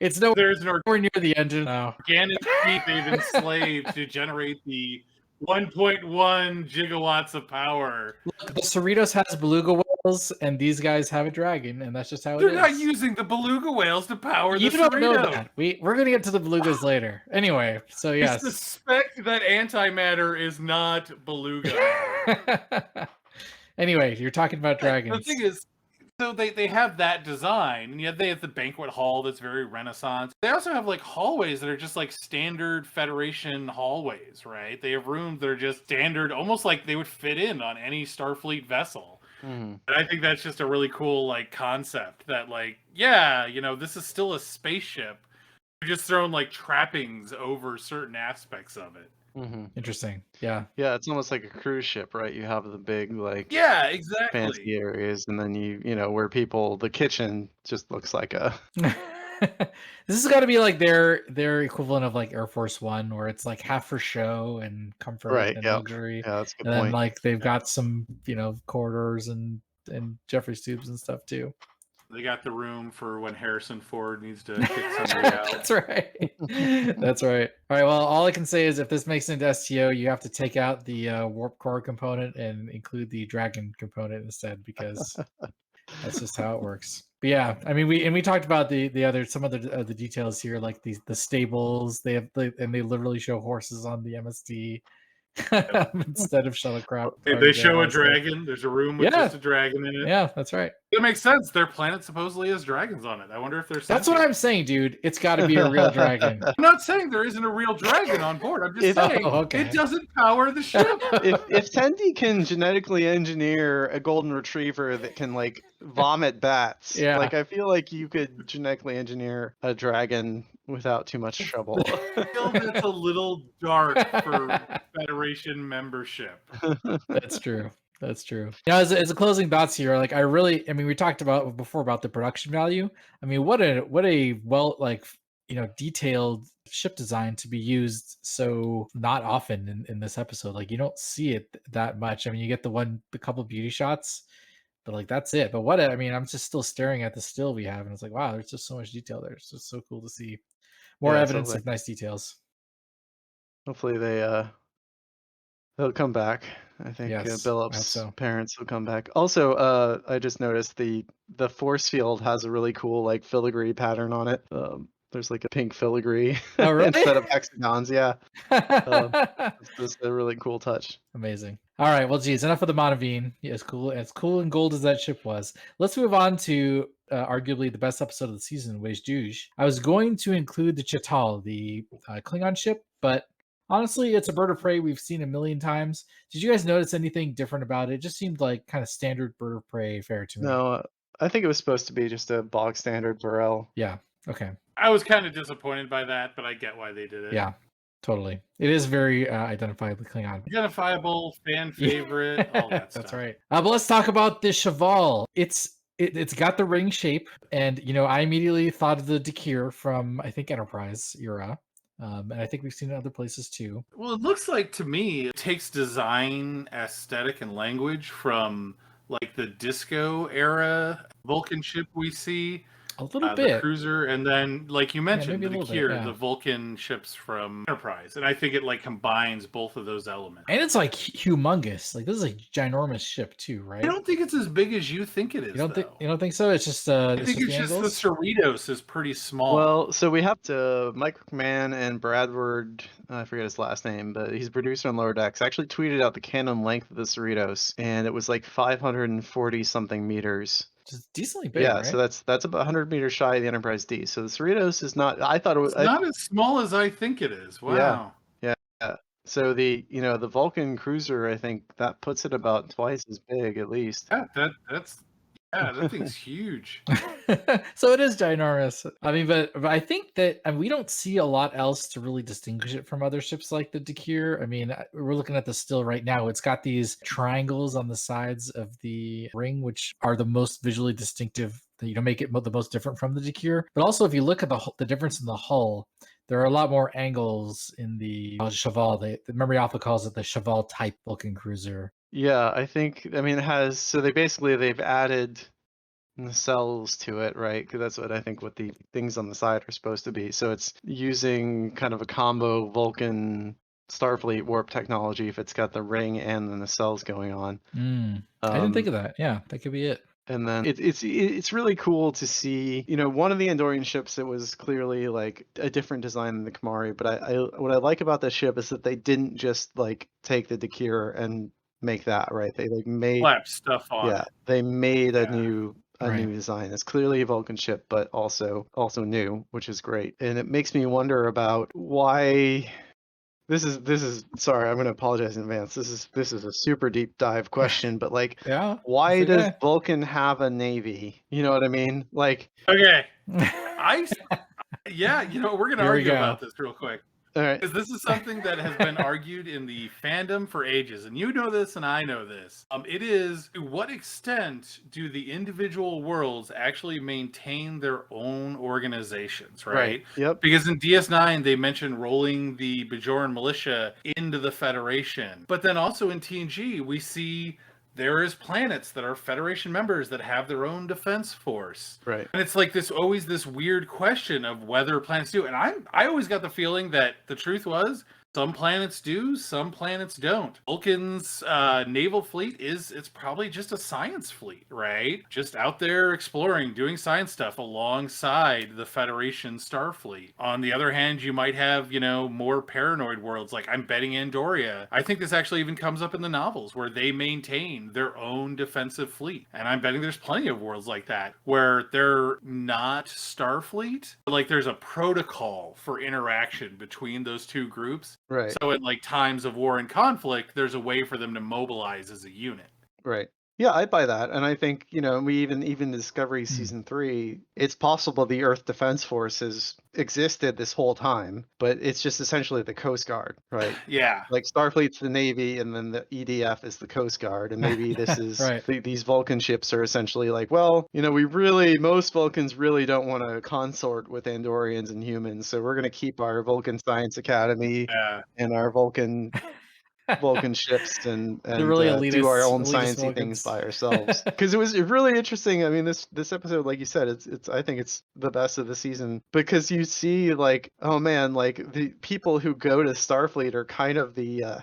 [SPEAKER 2] It's
[SPEAKER 1] There's an
[SPEAKER 2] nowhere near the engine now.
[SPEAKER 1] organic heat they've enslaved to generate the 1.1 gigawatts of power.
[SPEAKER 2] Look, the Cerritos has beluga whales, and these guys have a dragon, and that's just how
[SPEAKER 1] They're
[SPEAKER 2] it is.
[SPEAKER 1] not using the beluga whales to power
[SPEAKER 2] You
[SPEAKER 1] the
[SPEAKER 2] don't know
[SPEAKER 1] Cerrito.
[SPEAKER 2] that. We're gonna get to the belugas later. Anyway, so
[SPEAKER 1] I
[SPEAKER 2] yes.
[SPEAKER 1] suspect that antimatter is not beluga.
[SPEAKER 2] Anyway, you're talking about dragons.
[SPEAKER 1] The thing is, so they have that design, and yet they have the banquet hall that's very Renaissance. They also have like hallways that are just like standard Federation hallways, right? They have rooms that are just standard, almost like they would fit in on any Starfleet vessel. And I think that's just a really cool like concept that like, yeah, you know, this is still a spaceship. You're just throwing like trappings over certain aspects of it.
[SPEAKER 2] Interesting. Yeah.
[SPEAKER 3] Yeah, it's almost like a cruise ship, right? You have the big like
[SPEAKER 1] Yeah, exactly.
[SPEAKER 3] fancy areas, and then you know where the kitchen just looks like a.
[SPEAKER 2] This has got to be like their equivalent of like Air Force One, where it's like half for show and comfort
[SPEAKER 3] Right,
[SPEAKER 2] and
[SPEAKER 3] yeah.
[SPEAKER 2] luxury.
[SPEAKER 3] Yeah, that's a good
[SPEAKER 2] And then
[SPEAKER 3] point.
[SPEAKER 2] like they've got some, corridors and Jeffrey's tubes and stuff too.
[SPEAKER 1] They got the room for when Harrison Ford needs to kick somebody out.
[SPEAKER 2] That's right. That's right. All right. Well, all I can say is if this makes it into STO, you have to take out the warp core component and include the dragon component instead, because that's just how it works. But yeah, I mean, we talked about some other the details here, like the stables. They literally show horses on the MSD. Instead of shuttlecraft.
[SPEAKER 1] They show a dragon. There's a room with just a dragon in it.
[SPEAKER 2] Yeah, that's right.
[SPEAKER 1] It makes sense. Their planet supposedly has dragons on it. I wonder if there's.
[SPEAKER 2] That's what I'm saying, dude. It's got to be a real dragon.
[SPEAKER 1] I'm not saying there isn't a real dragon on board. I'm just saying it doesn't power the ship.
[SPEAKER 3] If Tendi can genetically engineer a golden retriever that can like vomit bats, like I feel like you could genetically engineer a dragon without too much trouble.
[SPEAKER 1] I feel that's a little dark for Federation membership.
[SPEAKER 2] That's true. That's true. Now, as a closing thoughts here, like we talked about before about the production value. I mean, what a well, detailed ship design to be used so not often in this episode. Like you don't see it that much. I mean, you get the couple beauty shots, but like that's it. But I'm just still staring at the still we have, and it's like, wow, there's just so much detail there. It's just so cool to see more evidence of nice details.
[SPEAKER 3] Hopefully they'll come back. I think Billup's parents will come back. Also, I just noticed the force field has a really cool like filigree pattern on it. There's like a pink filigree instead of hexagons. Yeah, it's just a really cool touch.
[SPEAKER 2] Amazing. All right, well, geez, enough of the Monaveen. As cool and gold as that ship was. Let's move on to arguably the best episode of the season, Wejduj. I was going to include the Chital, the Klingon ship, but honestly, it's a bird of prey we've seen a million times. Did you guys notice anything different about it? It just seemed like kind of standard bird of prey fare to me.
[SPEAKER 3] No, I think it was supposed to be just a bog standard Burrell.
[SPEAKER 2] Yeah. Okay.
[SPEAKER 1] I was kind of disappointed by that, but I get why they did it.
[SPEAKER 2] Yeah, totally. It is very identifiable Klingon.
[SPEAKER 1] Identifiable, fan favorite, all that stuff.
[SPEAKER 2] That's right. But let's talk about the Cheval. It's got the ring shape, and I immediately thought of the Dakir from I think Enterprise era. And I think we've seen it in other places too.
[SPEAKER 1] Well, it looks like to me it takes design, aesthetic, and language from like the Disco era Vulcan ship we see.
[SPEAKER 2] A little bit.
[SPEAKER 1] The cruiser, and then like you mentioned, the Dakir,
[SPEAKER 2] bit,
[SPEAKER 1] the Vulcan ships from Enterprise, and I think it like combines both of those elements.
[SPEAKER 2] And it's like humongous. Like this is a ginormous ship too, right?
[SPEAKER 1] I don't think it's as big as you think it is.
[SPEAKER 2] You don't think so? It's just
[SPEAKER 1] I think it's just the Cerritos is pretty small.
[SPEAKER 3] Well, so we have to Mike McMahon and Bradward, I forget his last name, but he's a producer on Lower Decks, actually tweeted out the canon length of the Cerritos, and it was like 540 something meters.
[SPEAKER 2] Just decently big,
[SPEAKER 3] yeah,
[SPEAKER 2] right?
[SPEAKER 3] So that's about 100 meters shy of the Enterprise D. So the Cerritos is not. I thought it was
[SPEAKER 1] not as small as I think it is. Wow.
[SPEAKER 3] Yeah. So the Vulcan cruiser, I think that puts it about twice as big at least.
[SPEAKER 1] Yeah, that thing's huge.
[SPEAKER 2] So it is ginormous. I mean, but I think that we don't see a lot else to really distinguish it from other ships like the Dakir. I mean, we're looking at the still right now. It's got these triangles on the sides of the ring, which are the most visually distinctive. Make it the most different from the Dakir. But also, if you look at the difference in the hull, there are a lot more angles in the Cheval. The memory alpha calls it the Cheval-type Vulcan cruiser.
[SPEAKER 3] Yeah, I mean, it has, so they've added nacelles to it, right? Because that's what I think what the things on the side are supposed to be. So it's using kind of a combo Vulcan Starfleet warp technology if it's got the ring and the nacelles going on.
[SPEAKER 2] I didn't think of that. Yeah, that could be it.
[SPEAKER 3] And then it's really cool to see, one of the Andorian ships that was clearly like a different design than the Kamari. But I what I like about this ship is that they didn't just like take the Dakir and make that, right? They like made
[SPEAKER 1] Slap stuff on it.
[SPEAKER 3] they made a
[SPEAKER 1] Yeah.
[SPEAKER 3] new
[SPEAKER 2] Right.
[SPEAKER 3] design. It's clearly a Vulcan ship, but also new, which is great. And it makes me wonder about why. This is sorry, I'm going to apologize in advance. This is a super deep dive question, but like,
[SPEAKER 2] Yeah.
[SPEAKER 3] why
[SPEAKER 2] it's
[SPEAKER 3] does
[SPEAKER 2] okay.
[SPEAKER 3] Vulcan have a navy? You know what I mean? Like,
[SPEAKER 1] Okay. Yeah, we're going to
[SPEAKER 2] Here we
[SPEAKER 1] argue
[SPEAKER 2] go.
[SPEAKER 1] about this real quick.
[SPEAKER 3] all right,
[SPEAKER 1] Because this is something that has been argued in the fandom for ages, and you know this, and I know this. It is, to what extent do the individual worlds actually maintain their own organizations, right?
[SPEAKER 3] Yep.
[SPEAKER 1] Because in DS9, they mentioned rolling the Bajoran militia into the Federation. But then also in TNG, we see there is planets that are Federation members that have their own defense force.
[SPEAKER 3] Right.
[SPEAKER 1] And it's like always this weird question of whether planets do. And I always got the feeling that the truth was some planets do, some planets don't. Vulcan's naval fleet it's probably just a science fleet, right? Just out there exploring, doing science stuff alongside the Federation Starfleet. On the other hand, you might have, more paranoid worlds, like I'm betting Andoria. I think this actually even comes up in the novels where they maintain their own defensive fleet. And I'm betting there's plenty of worlds like that where they're not Starfleet. Like there's a protocol for interaction between those two groups.
[SPEAKER 3] Right.
[SPEAKER 1] So in like times of war and conflict, there's a way for them to mobilize as a unit.
[SPEAKER 3] Right. Yeah, I'd buy that. And I think, we even Discovery season 3, it's possible the Earth Defense Force has existed this whole time, but it's just essentially the Coast Guard, right?
[SPEAKER 1] Yeah.
[SPEAKER 3] Like Starfleet's the Navy and then the EDF is the Coast Guard. And maybe this is
[SPEAKER 2] Right.
[SPEAKER 3] these Vulcan ships are essentially like, well, most Vulcans really don't want to consort with Andorians and humans. So we're going to keep our Vulcan Science Academy and our Vulcan ships and
[SPEAKER 2] They're really
[SPEAKER 3] do our own
[SPEAKER 2] elitist
[SPEAKER 3] sciencey things
[SPEAKER 2] Vulcans.
[SPEAKER 3] by ourselves. Because it was really interesting. I mean, this episode, like you said, it's I think it's the best of the season because you see like, oh man, like the people who go to Starfleet are kind of the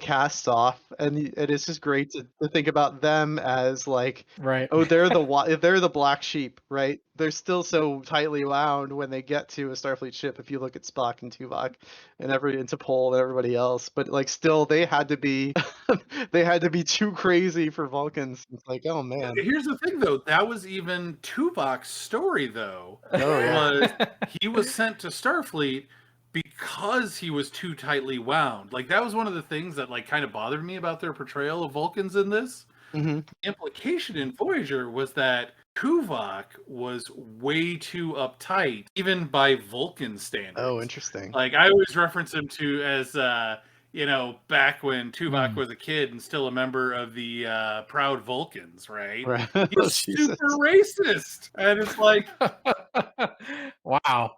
[SPEAKER 3] cast off, and it's just great to think about them as like,
[SPEAKER 2] Right.
[SPEAKER 3] oh, they're the black sheep, right? They're still so tightly wound when they get to a Starfleet ship. If you look at Spock and Tuvok and T'Pol and everybody else, but like still they had to be too crazy for Vulcans. It's like, oh man.
[SPEAKER 1] Here's the thing though, that was even Tuvok's story though.
[SPEAKER 3] Oh yeah.
[SPEAKER 1] He was sent to Starfleet because he was too tightly wound. Like that was one of the things that like kind of bothered me about their portrayal of Vulcans in this.
[SPEAKER 3] Mm-hmm.
[SPEAKER 1] The implication in Voyager was that Tuvok was way too uptight, even by Vulcan standards.
[SPEAKER 3] Oh, interesting.
[SPEAKER 1] Like I always reference him to as back when Tuvok was a kid and still a member of the Proud Vulcans, right?
[SPEAKER 3] Right.
[SPEAKER 1] He's super racist. And it's like
[SPEAKER 2] wow.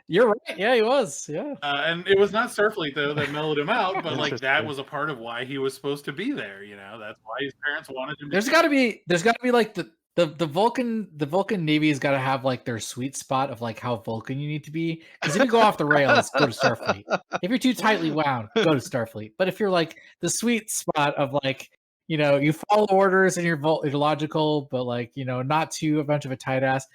[SPEAKER 2] You're right. Yeah, he was. Yeah.
[SPEAKER 1] And it was not Starfleet though that mellowed him out, but like that was a part of why he was supposed to be there. That's why his parents wanted him.
[SPEAKER 2] There's got to be like the Vulcan Navy's got to have like their sweet spot of like how Vulcan you need to be. Because if you go off the rails, go to Starfleet. If you're too tightly wound, go to Starfleet. But if you're like the sweet spot of like, you follow orders and you're logical, but like, not too a bunch of a tight ass,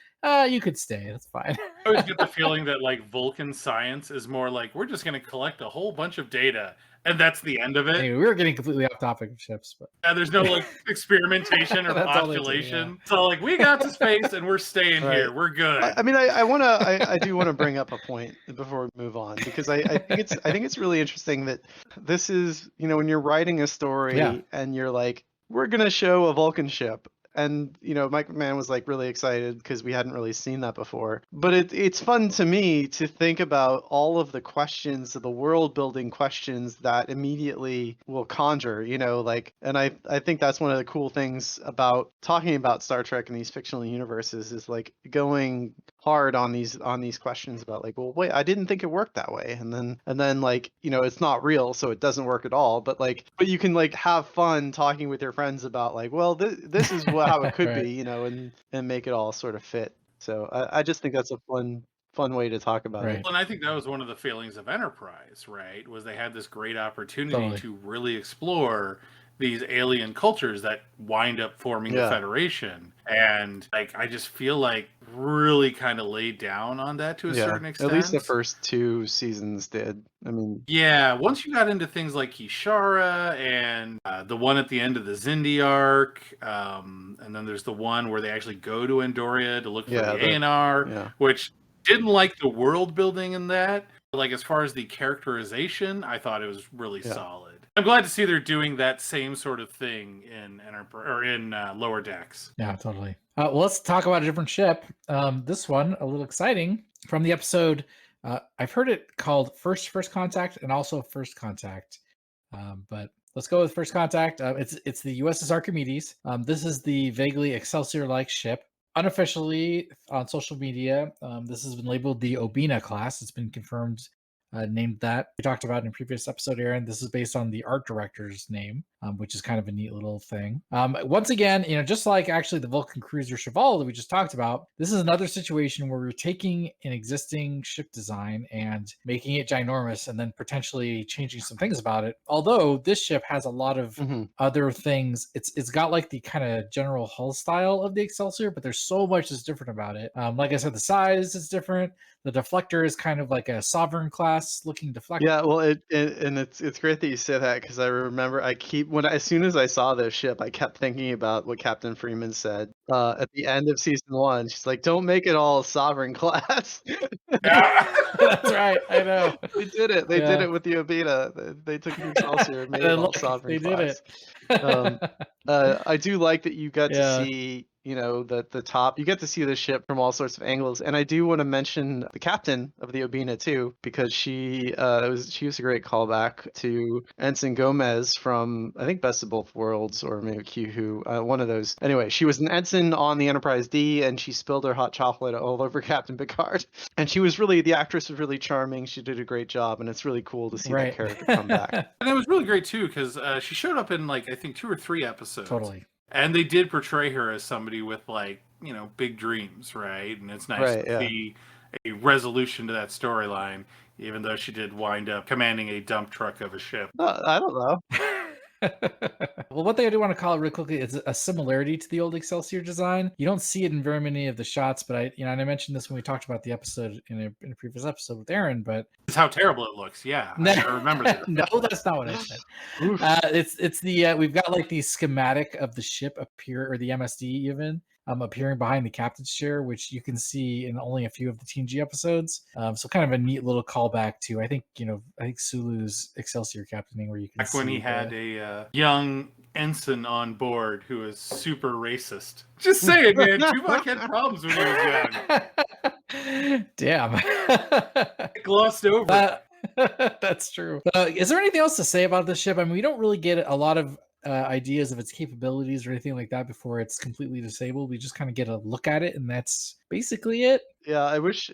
[SPEAKER 2] you could stay. That's fine.
[SPEAKER 1] I always get the feeling that like Vulcan science is more like we're just going to collect a whole bunch of data and that's the end of it.
[SPEAKER 2] Anyway, we were getting completely off topic of ships, but
[SPEAKER 1] there's no like experimentation or population. So like we got to space and we're staying here. We're good.
[SPEAKER 3] I mean, I do want to bring up a point before we move on because I think it's really interesting that this is when you're writing a story and you're like, we're gonna show a Vulcan ship. And Mike McMahon was like really excited because we hadn't really seen that before. But it's fun to me to think about all of the questions, the world building questions that immediately will conjure. And I think that's one of the cool things about talking about Star Trek and these fictional universes is like going hard on these questions about like, well, wait, I didn't think it worked that way, and then like, you know, it's not real, so it doesn't work at all. But you can like have fun talking with your friends about like, well, this is how it could
[SPEAKER 2] Right.
[SPEAKER 3] be, you know, and make it all sort of fit. So I just think that's a fun way to talk about
[SPEAKER 2] Right.
[SPEAKER 3] it.
[SPEAKER 1] And I think that was one of the failings of Enterprise, right? Was they had this great opportunity
[SPEAKER 2] Totally.
[SPEAKER 1] to really explore these alien cultures that wind up forming the
[SPEAKER 3] Yeah.
[SPEAKER 1] Federation. And like I just feel like really kind of laid down on that to a certain extent.
[SPEAKER 3] At least the first 2 seasons did. I mean,
[SPEAKER 1] Yeah, once you got into things like Kishara and the one at the end of the Zindi arc, and then there's the one where they actually go to Andoria to look for the ANR, which didn't like the world building in that. But like as far as the characterization, I thought it was really solid. I'm glad to see they're doing that same sort of thing in Lower Decks.
[SPEAKER 2] Yeah, totally. Well, let's talk about a different ship. This one, a little exciting, from the episode. I've heard it called First Contact and also First Contact, but let's go with First Contact. It's the U.S.S. Archimedes. This is the vaguely Excelsior-like ship. Unofficially on social media, this has been labeled the Obina class. It's been confirmed, named that. We talked about in a previous episode, Aaron. This is based on the art director's name, which is kind of a neat little thing. Once again, you know, just like actually the Vulcan cruiser Cheval that we just talked about, this is another situation where we're taking an existing ship design and making it ginormous and then potentially changing some things about it. Although this ship has a lot of other things. It's got like the kind of general hull style of the Excelsior, but there's so much that's different about it. Like I said, the size is different. The deflector is kind of like a sovereign class looking deflector.
[SPEAKER 3] Yeah, well, it's great that you say that, because I remember as soon as I saw this ship, I kept thinking about what Captain Freeman said at the end of season 1. She's like, "Don't make it all sovereign class."
[SPEAKER 2] That's right. I know.
[SPEAKER 3] They did it. They did it with the Obina. They took the Excelsior and made it all sovereign class.
[SPEAKER 2] They did it.
[SPEAKER 3] I do like that you got to see, you know, the top. You get to see the ship from all sorts of angles, and I do want to mention the captain of the Obina too, because she was a great callback to Ensign Gomez from, I think, Best of Both Worlds, or maybe Q-Who, one of those. Anyway, she was an ensign on the Enterprise D, and she spilled her hot chocolate all over Captain Picard. And the actress was really charming. She did a great job, and it's really cool to see that character come back.
[SPEAKER 1] And it was really great too, because she showed up in like I think 2 or 3 episodes.
[SPEAKER 2] Totally.
[SPEAKER 1] And they did portray her as somebody with like, you know, big dreams, right? And it's nice to see a resolution to that storyline, even though she did wind up commanding a dump truck of a ship.
[SPEAKER 3] I don't know.
[SPEAKER 2] Well, one thing I do want to call it real quickly is a similarity to the old Excelsior design. You don't see it in very many of the shots, but and I mentioned this when we talked about the episode in a previous episode with Aaron, but
[SPEAKER 1] it's how terrible it looks. Yeah, I remember that.
[SPEAKER 2] No, that's not what I said. It's the we've got like the schematic of the ship appear, or the MSD even. Appearing behind the captain's chair, which you can see in only a few of the TNG episodes. So kind of a neat little callback to, I think Sulu's Excelsior captaining, where you can see
[SPEAKER 1] when he had a young ensign on board who was super racist. Just saying, man, Tuvok had problems when he was young.
[SPEAKER 2] Damn.
[SPEAKER 1] Glossed over.
[SPEAKER 2] That's true. Is there anything else to say about this ship? I mean, we don't really get a lot of ideas of its capabilities or anything like that before it's completely disabled. We just kind of get a look at it, and that's basically it.
[SPEAKER 3] Yeah, I wish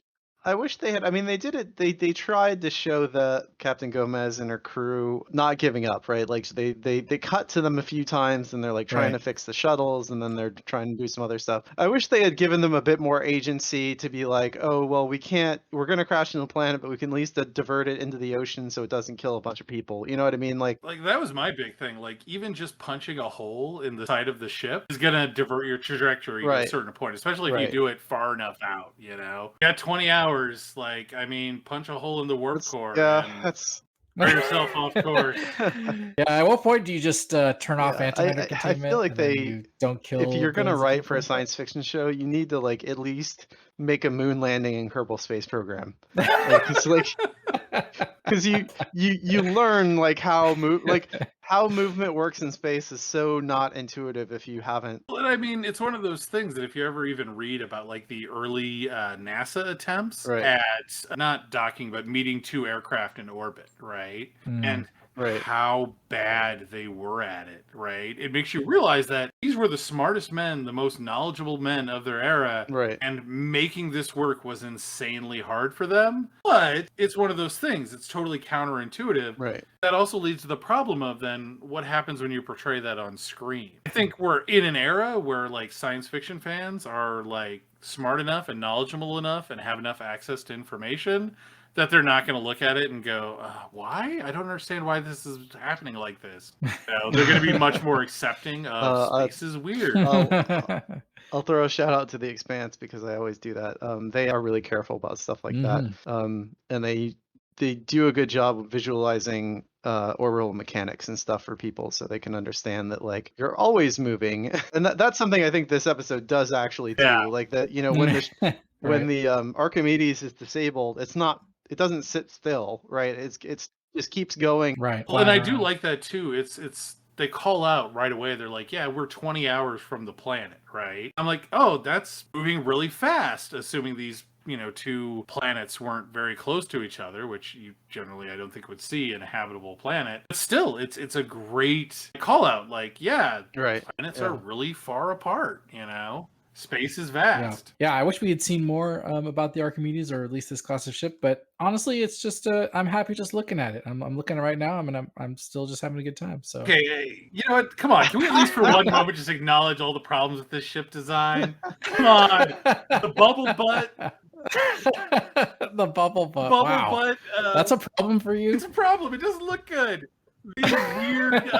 [SPEAKER 3] they had. I mean, they did it. They tried to show the Captain Gomez and her crew not giving up, right? Like they cut to them a few times, and they're like trying to fix the shuttles, and then they're trying to do some other stuff. I wish they had given them a bit more agency to be like, oh well, we're gonna crash into the planet, but we can at least divert it into the ocean so it doesn't kill a bunch of people. You know what I mean? Like
[SPEAKER 1] that was my big thing. Like even just punching a hole in the side of the ship is gonna divert your trajectory at a certain point, especially if you do it far enough out. You know, you got 20 hours. Like, I mean, punch a hole in the warp core.
[SPEAKER 3] Yeah,
[SPEAKER 1] and
[SPEAKER 3] that's
[SPEAKER 1] burn yourself off course.
[SPEAKER 2] Yeah, at what point do you just turn off antimatter containment?
[SPEAKER 3] I feel like
[SPEAKER 2] you don't kill.
[SPEAKER 3] If you're gonna write for a science fiction show, you need to like at least make a moon landing in Kerbal Space Program. Because you learn like how movement works in space is so not intuitive if you haven't.
[SPEAKER 1] Well, I mean, it's one of those things that if you ever even read about like the early NASA attempts at not docking but meeting 2 aircraft in orbit, right? And how bad they were at it, right? It makes you realize that these were the smartest men, the most knowledgeable men of their era, and making this work was insanely hard for them. But it's one of those things, it's totally counterintuitive. That also leads to the problem of then what happens when you portray that on screen. I think we're in an era where like science fiction fans are like smart enough and knowledgeable enough and have enough access to information that they're not going to look at it and go, why? I don't understand why this is happening like this. They're going to be much more accepting of space is weird.
[SPEAKER 3] I'll throw a shout out to The Expanse because I always do that. They are really careful about stuff like that. And they do a good job of visualizing orbital mechanics and stuff for people so they can understand that like you're always moving. And that's something I think this episode does actually do. Like that, when the Archimedes is disabled, it doesn't sit still, right? It's just keeps going.
[SPEAKER 2] Right.
[SPEAKER 1] Well, and I do like that too. It's they call out right away. They're like, yeah, we're 20 hours from the planet, right? I'm like, oh, that's moving really fast, assuming these, two planets weren't very close to each other, which you generally, I don't think would see in a habitable planet. But still, it's a great call out. Like, yeah, planets are really far apart, Space is vast.
[SPEAKER 2] Yeah, I wish we had seen more about the Archimedes, or at least this class of ship. But honestly, it's just I'm happy just looking at it. I'm looking at it right now. I'm still just having a good time. So
[SPEAKER 1] okay, you know what? Come on, can we at least for one moment just acknowledge all the problems with this ship design? Come on, the bubble butt.
[SPEAKER 2] The bubble butt.
[SPEAKER 1] Butt.
[SPEAKER 2] That's a problem for you.
[SPEAKER 1] It's a problem. It doesn't look good. The weird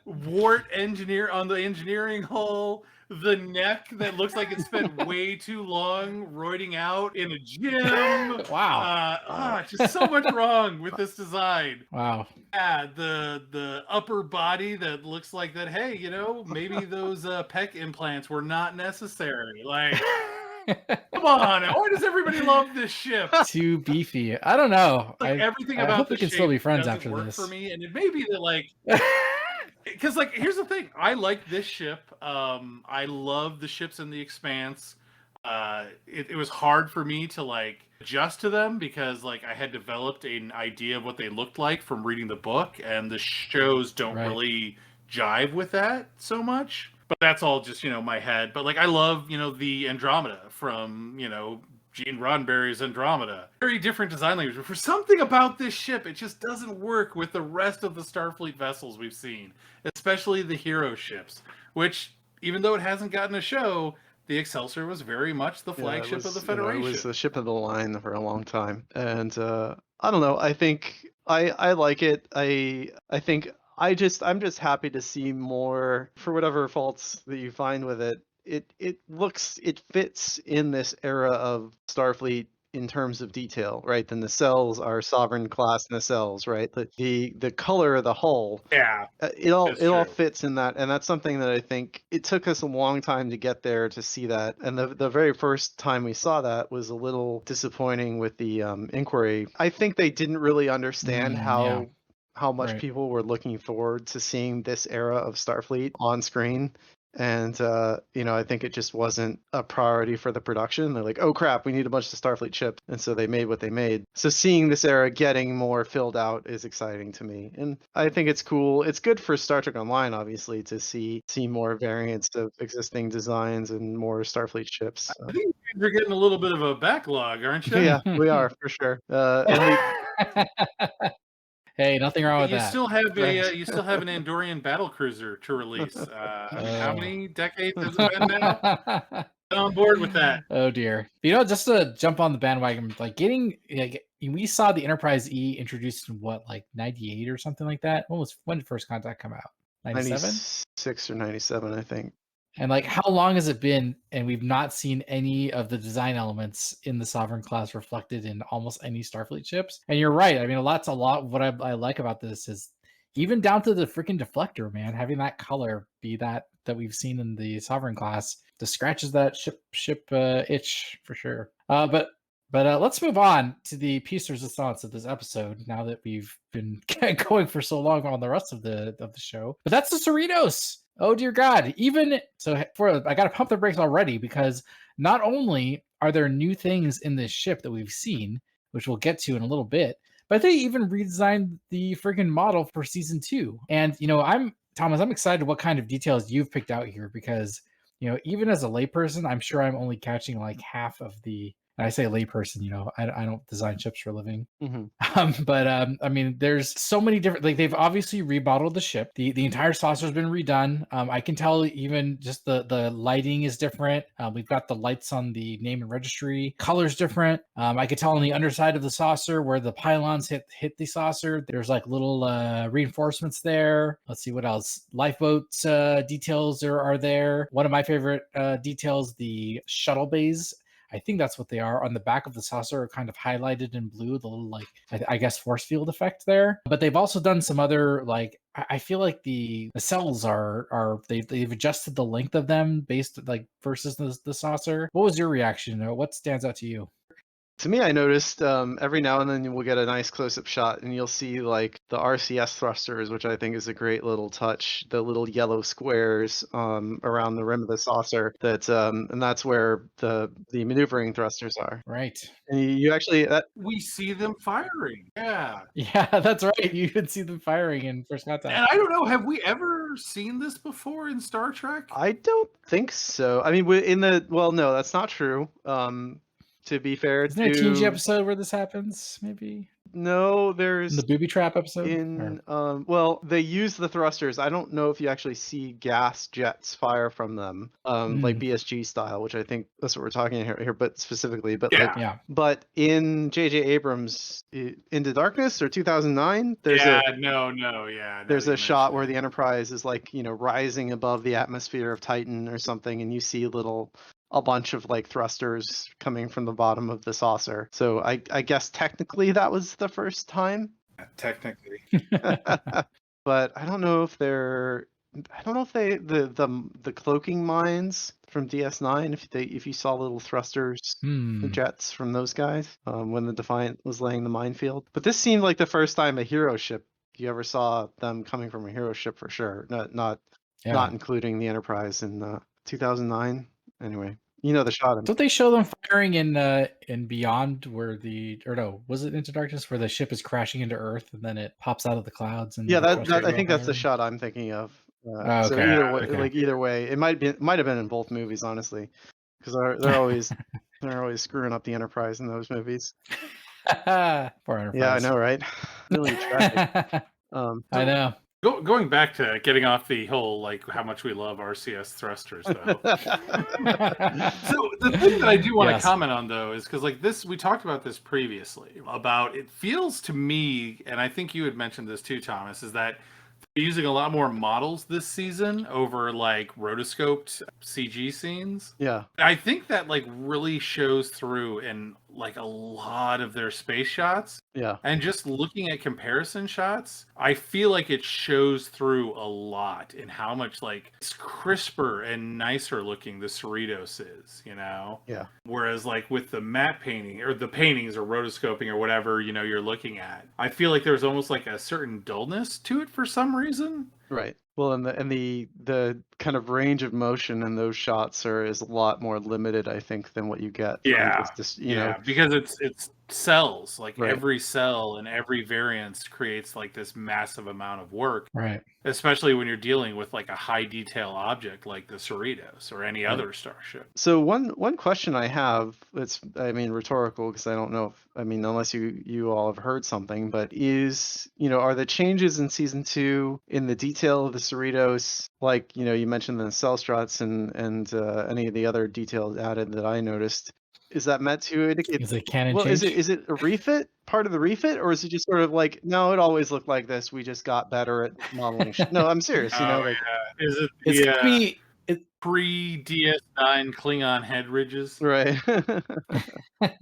[SPEAKER 1] wart on the engineering hull. The neck that looks like it spent way too long roiding out in a gym.
[SPEAKER 2] Wow.
[SPEAKER 1] Just so much wrong with this design.
[SPEAKER 2] Wow.
[SPEAKER 1] Yeah, the upper body that looks like that, hey, maybe those pec implants were not necessary. Like, come on. Why does everybody love this ship?
[SPEAKER 2] Too beefy. I don't know.
[SPEAKER 1] Like, everything about
[SPEAKER 2] I hope we can still be friends after
[SPEAKER 1] work
[SPEAKER 2] this.
[SPEAKER 1] For me, and it may be that, like... Because, like, here's the thing. I like this ship. I love the ships in The Expanse. It was hard for me to, like, adjust to them because, like, I had developed an idea of what they looked like from reading the book, and the shows don't really jive with that so much. But that's all just, my head. But, like, I love, the Andromeda from, Gene Roddenberry's Andromeda. Very different design language. But for something about this ship, it just doesn't work with the rest of the Starfleet vessels we've seen. Especially the hero ships. Which, even though it hasn't gotten a show, the Excelsior was very much the flagship of the Federation.
[SPEAKER 3] It was the ship of the line for a long time. And I don't know. I think I like it. I think I'm just happy to see more, for whatever faults that you find with it. It fits in this era of Starfleet in terms of detail, right? The nacelles are sovereign class nacelles, right? The color of the hull, it all fits in that, and that's something that I think it took us a long time to get there to see that. And the very first time we saw that was a little disappointing with the Inquiry. I think they didn't really understand how much people were looking forward to seeing this era of Starfleet on screen. And, I think it just wasn't a priority for the production. They're like, oh, crap, we need a bunch of Starfleet ships. And so they made what they made. So seeing this era getting more filled out is exciting to me. And I think it's cool. It's good for Star Trek Online, obviously, to see more variants of existing designs and more Starfleet ships.
[SPEAKER 1] I think you're getting a little bit of a backlog, aren't you?
[SPEAKER 3] Yeah, we are, for sure.
[SPEAKER 2] Hey, nothing wrong with that.
[SPEAKER 1] You still have an Andorian battlecruiser to release. How many decades has it been now? I'm on board with that.
[SPEAKER 2] Oh dear. Just to jump on the bandwagon, like we saw the Enterprise E introduced in what, like 98 or something like that. When did First Contact come out? 97?
[SPEAKER 3] 96 or 97, I think.
[SPEAKER 2] And like, how long has it been? And we've not seen any of the design elements in the Sovereign class reflected in almost any Starfleet ships. And you're right. I mean, a lot. What I like about this is even down to the freaking deflector, man. Having that color be that we've seen in the Sovereign class just scratches that ship itch for sure. But let's move on to the piece de resistance of this episode. Now that we've been going for so long on the rest of the show, but that's the Cerritos. Oh dear God! I got to pump the brakes already because not only are there new things in this ship that we've seen, which we'll get to in a little bit, but they even redesigned the friggin' model for season 2. And Thomas, I'm excited what kind of details you've picked out here, because even as a layperson, I'm sure I'm only catching like half of the. And I say layperson, I don't design ships for a living.
[SPEAKER 3] Mm-hmm.
[SPEAKER 2] But I mean, there's so many different. Like they've obviously remodeled the ship. The entire saucer's been redone. I can tell even just the lighting is different. We've got the lights on the name and registry. Color's different. I could tell on the underside of the saucer where the pylons hit the saucer. There's like little reinforcements there. Let's see what else. Lifeboat details are there. One of my favorite details, the shuttle bays. I think that's what they are. On the back of the saucer are kind of highlighted in blue, the little I guess force field effect there. But they've also done some other I feel like the cells they've adjusted the length of them based versus the saucer. What was your reaction? What stands out to you?
[SPEAKER 3] To me, I noticed every now and then we'll get a nice close-up shot and you'll see like the RCS thrusters, which I think is a great little touch, the little yellow squares around the rim of the saucer, and that's where the maneuvering thrusters are.
[SPEAKER 2] Right.
[SPEAKER 3] And you actually
[SPEAKER 1] we see them firing. Yeah.
[SPEAKER 2] Yeah, that's right. You could see them firing in First Contact.
[SPEAKER 1] And I don't know, have we ever seen this before in Star Trek?
[SPEAKER 3] I don't think so. I mean, no, that's not true. To be fair,
[SPEAKER 2] isn't there a TNG episode where this happens? Maybe.
[SPEAKER 3] No, there's
[SPEAKER 2] the booby trap episode.
[SPEAKER 3] Well, they use the thrusters. I don't know if you actually see gas jets fire from them, like BSG style, which I think that's what we're talking here. But specifically, but in J.J. Abrams' Into Darkness or 2009, there's there's a shot where the Enterprise is rising above the atmosphere of Titan or something, and you see a bunch of thrusters coming from the bottom of the saucer. So I guess technically that was the first time.
[SPEAKER 1] Technically.
[SPEAKER 3] But I don't know if the cloaking mines from DS9, if you saw little thrusters, jets from those guys when the Defiant was laying the minefield. But this seemed like the first time a hero ship you ever saw them coming from a hero ship for sure. Not including the Enterprise in 2009. Anyway, the shot.
[SPEAKER 2] Don't they show them firing in Beyond was it Into Darkness where the ship is crashing into Earth and then it pops out of the clouds? And
[SPEAKER 3] I think that's the shot I'm thinking of. So either way, it might have been in both movies, honestly, because they're always screwing up the Enterprise in those movies.
[SPEAKER 2] Poor Enterprise.
[SPEAKER 3] Yeah, I know, right? Really tragic.
[SPEAKER 2] I know.
[SPEAKER 1] Going back to getting off the whole how much we love RCS thrusters, though. So the thing that I do want to comment on, though, is because we talked about this previously about it feels to me, and I think you had mentioned this too, Thomas, is that they're using a lot more models this season over rotoscoped CG scenes.
[SPEAKER 3] Yeah,
[SPEAKER 1] I think that really shows through in a lot of their space shots.
[SPEAKER 3] Yeah.
[SPEAKER 1] And just looking at comparison shots, I feel like it shows through a lot in how much it's crisper and nicer looking the Cerritos is,
[SPEAKER 3] Yeah.
[SPEAKER 1] Whereas with the matte painting or the paintings or rotoscoping or whatever, you're looking at, I feel like there's almost a certain dullness to it for some reason.
[SPEAKER 3] Right. Well, and the kind of range of motion in those shots is a lot more limited, I think, than what you get.
[SPEAKER 1] Because it's cells. Every cell and every variance creates this massive amount of work.
[SPEAKER 2] Right.
[SPEAKER 1] Especially when you're dealing with a high detail object like the Cerritos or any other starship.
[SPEAKER 3] So one question I have, it's rhetorical because I don't know unless you all have heard something, but are the changes in season 2 in the detail of the Cerritos, you mentioned the cell struts and any of the other details added that I noticed, is that meant to indicate?
[SPEAKER 2] Is it canon change?
[SPEAKER 3] Is it a refit, part of the refit, or is it just sort of no, it always looked like this, we just got better at modeling? No, I'm serious.
[SPEAKER 1] Is it
[SPEAKER 2] it's
[SPEAKER 1] pre-DS9 Klingon head ridges?
[SPEAKER 3] Right.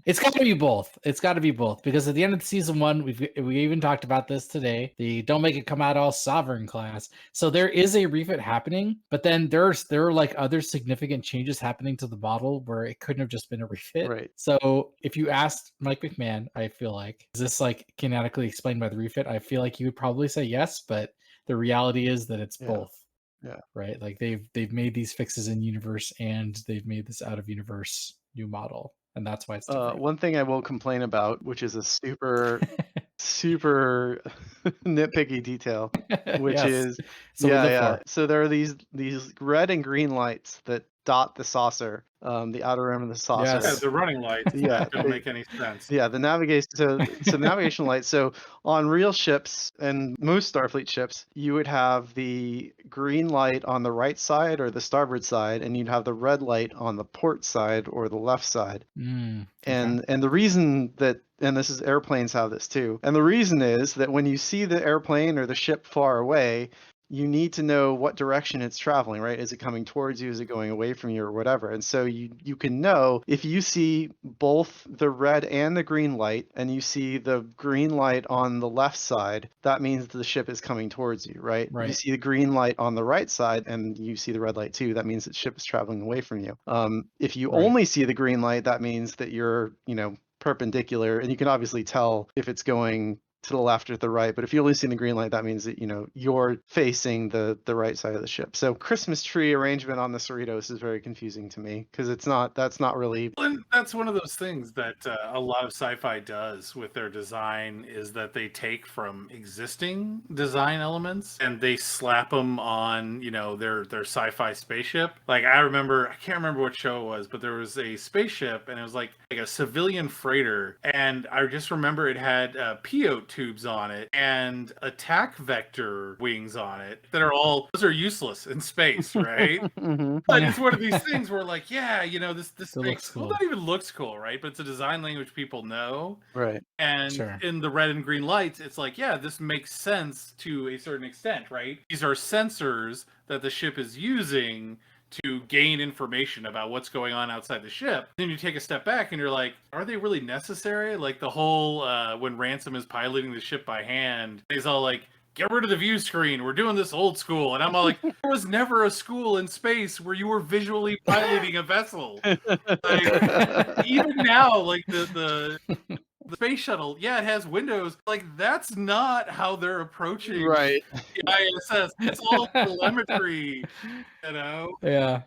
[SPEAKER 2] It's got to be both. It's got to be both, because at the end of season 1, we even talked about this today. The Don't Make It Come Out All Sovereign class. So there is a refit happening, but then there are other significant changes happening to the model where it couldn't have just been a refit.
[SPEAKER 3] Right.
[SPEAKER 2] So if you asked Mike McMahon, I feel like, is this kinetically explained by the refit? I feel like he would probably say yes, but the reality is that it's both.
[SPEAKER 3] Yeah.
[SPEAKER 2] Right. They've made these fixes in universe and they've made this out of universe new model. And that's why it's different.
[SPEAKER 3] One thing I will complain about, which is a super super nitpicky detail, which
[SPEAKER 2] Yes.
[SPEAKER 3] is
[SPEAKER 2] So we live for.
[SPEAKER 3] So there are these red and green lights that dot the saucer, the outer rim of the saucer.
[SPEAKER 1] Yeah,
[SPEAKER 2] Yes.
[SPEAKER 1] the running lights
[SPEAKER 3] Yeah,
[SPEAKER 1] don't make any sense.
[SPEAKER 3] Yeah, the navigation. So navigation lights. So on real ships and most Starfleet ships, you would have the green light on the right side or the starboard side, and you'd have the red light on the port side or the left side.
[SPEAKER 2] Okay.
[SPEAKER 3] And the reason that, and this is airplanes have this too, and the reason is that when you see the airplane or the ship far away, you need to know what direction it's traveling, right? Is it coming towards you? Is it going away from you or whatever? And so you can know if you see both the red and the green light and you see the green light on the left side, that means the ship is coming towards you, right? If you see the green light on the right side and you see the red light too, that means the ship is traveling away from you. If you only see the green light, that means that you're, perpendicular, and you can obviously tell if it's going to the left or the right, but if you only see the green light, that means that you're facing the right side of the ship. So Christmas tree arrangement on the Cerritos is very confusing to me because that's not really.
[SPEAKER 1] And that's one of those things that a lot of sci-fi does with their design, is that they take from existing design elements and they slap them on their sci-fi spaceship. Like I can't remember what show it was, but there was a spaceship and it was like a civilian freighter, and I just remember it had PO tubes on it and attack vector wings on it that those are useless in space, right?
[SPEAKER 3] Mm-hmm.
[SPEAKER 1] But it's one of these things where like, this
[SPEAKER 2] looks cool.
[SPEAKER 1] Well, not even looks cool, right? But it's a design language people know.
[SPEAKER 3] Right.
[SPEAKER 1] And in the red and green lights, it's like, this makes sense to a certain extent, right? These are sensors that the ship is using to gain information about what's going on outside the ship. Then you take a step back and you're like, are they really necessary? Like the whole when Ransom is piloting the ship by hand, he's all like, get rid of the view screen, we're doing this old school. And I'm all like, there was never a school in space where you were visually piloting a vessel. Like, even now, like the space shuttle, it has windows. Like, that's not how they're approaching the ISS. It's all telemetry,
[SPEAKER 2] Yeah.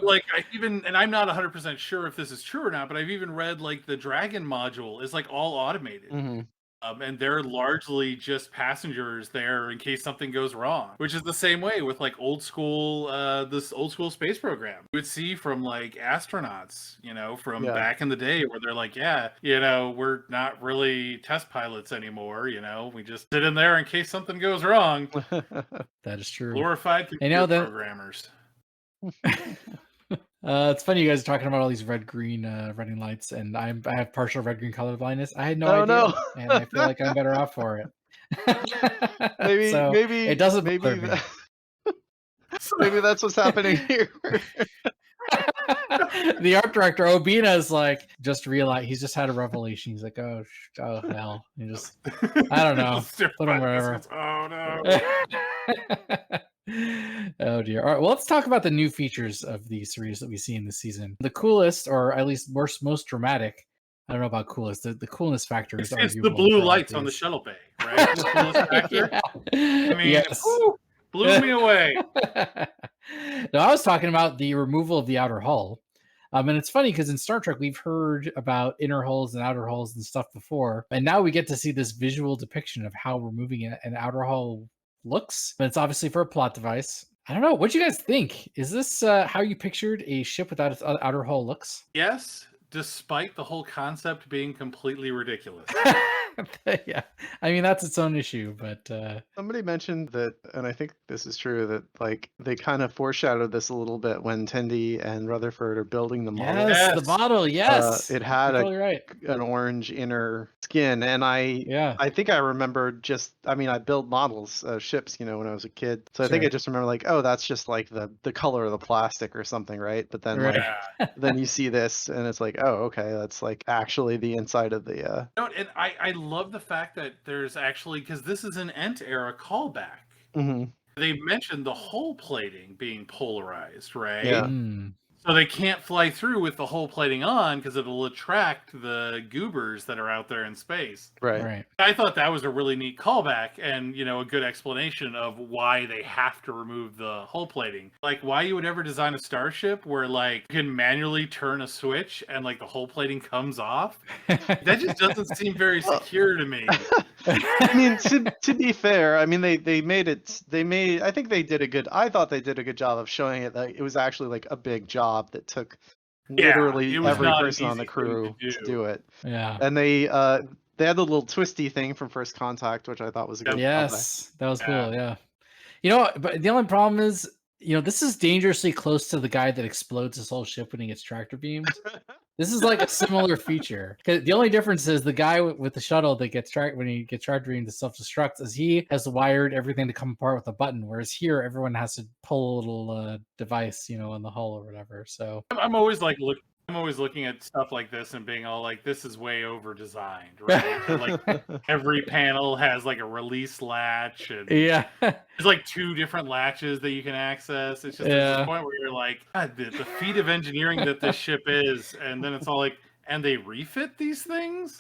[SPEAKER 1] Like, and I'm not 100% sure if this is true or not, but I've even read, like, the Dragon module is, like, all automated.
[SPEAKER 3] Mm-hmm.
[SPEAKER 1] And they're largely just passengers there in case something goes wrong, which is the same way with like this old school space program. You would see from like astronauts, from back in the day where they're like, we're not really test pilots anymore. We just sit in there in case something goes wrong.
[SPEAKER 2] That is true.
[SPEAKER 1] Glorified computer programmers.
[SPEAKER 2] It's funny you guys are talking about all these red-green running lights, and I have partial red-green color blindness. I had no idea, and I feel like I'm better off for it.
[SPEAKER 3] maybe
[SPEAKER 2] it doesn't bother me.
[SPEAKER 3] Maybe that's what's happening here.
[SPEAKER 2] The art director Obina is like, just realized he's just had a revelation. He's like, oh hell, he just, I don't know, put him wherever.
[SPEAKER 1] Oh no.
[SPEAKER 2] Oh dear. All right, well, let's talk about the new features of the series that we see in this season. The coolest, or at least most dramatic, I don't know about coolest, the coolness factor is
[SPEAKER 1] it's the blue lights on the shuttle bay, right? The coolest factor. I mean,
[SPEAKER 2] yes.
[SPEAKER 1] Blew me away.
[SPEAKER 2] No, I was talking about the removal of the outer hull. And it's funny because in Star Trek, we've heard about inner hulls and outer hulls and stuff before. And now we get to see this visual depiction of how removing an outer hull looks. But it's obviously for a plot device. I don't know. What do you guys think? Is this how you pictured a ship without its outer hull looks?
[SPEAKER 1] Yes, despite the whole concept being completely ridiculous.
[SPEAKER 2] Yeah, I mean that's its own issue, but
[SPEAKER 3] somebody mentioned that, and I think this is true, that like they kind of foreshadowed this a little bit when Tendi and Rutherford are building the model.
[SPEAKER 2] Yes, the model. Yes,
[SPEAKER 3] it had
[SPEAKER 2] totally
[SPEAKER 3] an orange inner skin, and I think I remember I build models of ships, when I was a kid, so I think I just remember like, oh, that's just like the color of the plastic or something, right? But then then you see this, and it's like, oh, okay, that's like actually the inside of the.
[SPEAKER 1] And I love the fact that there's actually, because this is an Ent era callback.
[SPEAKER 3] Mm-hmm.
[SPEAKER 1] They mentioned the hull plating being polarized, right?
[SPEAKER 3] Yeah.
[SPEAKER 1] So they can't fly through with the hull plating on because it'll attract the goobers that are out there in space.
[SPEAKER 3] Right.
[SPEAKER 1] I thought that was a really neat callback and, a good explanation of why they have to remove the hull plating. Like, why you would ever design a starship where, like, you can manually turn a switch and, like, the hull plating comes off? That just doesn't seem very secure to me.
[SPEAKER 3] I mean, to be fair, I mean, I thought they did a good job of showing it that it was actually like a big job that took literally every person on the crew to do it.
[SPEAKER 2] Yeah.
[SPEAKER 3] And they had the little twisty thing from First Contact, which I thought was a good
[SPEAKER 2] Yes, that was cool. Yeah. But the only problem is, this is dangerously close to the guy that explodes his whole ship when he gets tractor beamed. This is like a similar feature. The only difference is the guy with the shuttle that gets when he gets tractor beamed to self-destruct, is he has wired everything to come apart with a button, whereas here everyone has to pull a little device, on the hull or whatever. So
[SPEAKER 1] I'm always looking at stuff like this and being all like, this is way over designed, right? Like every panel has like a release latch, and
[SPEAKER 2] yeah,
[SPEAKER 1] there's like 2 different latches that you can access. It's just at this point where you're like, God, the feat of engineering that this ship is, and then it's all like, and they refit these things?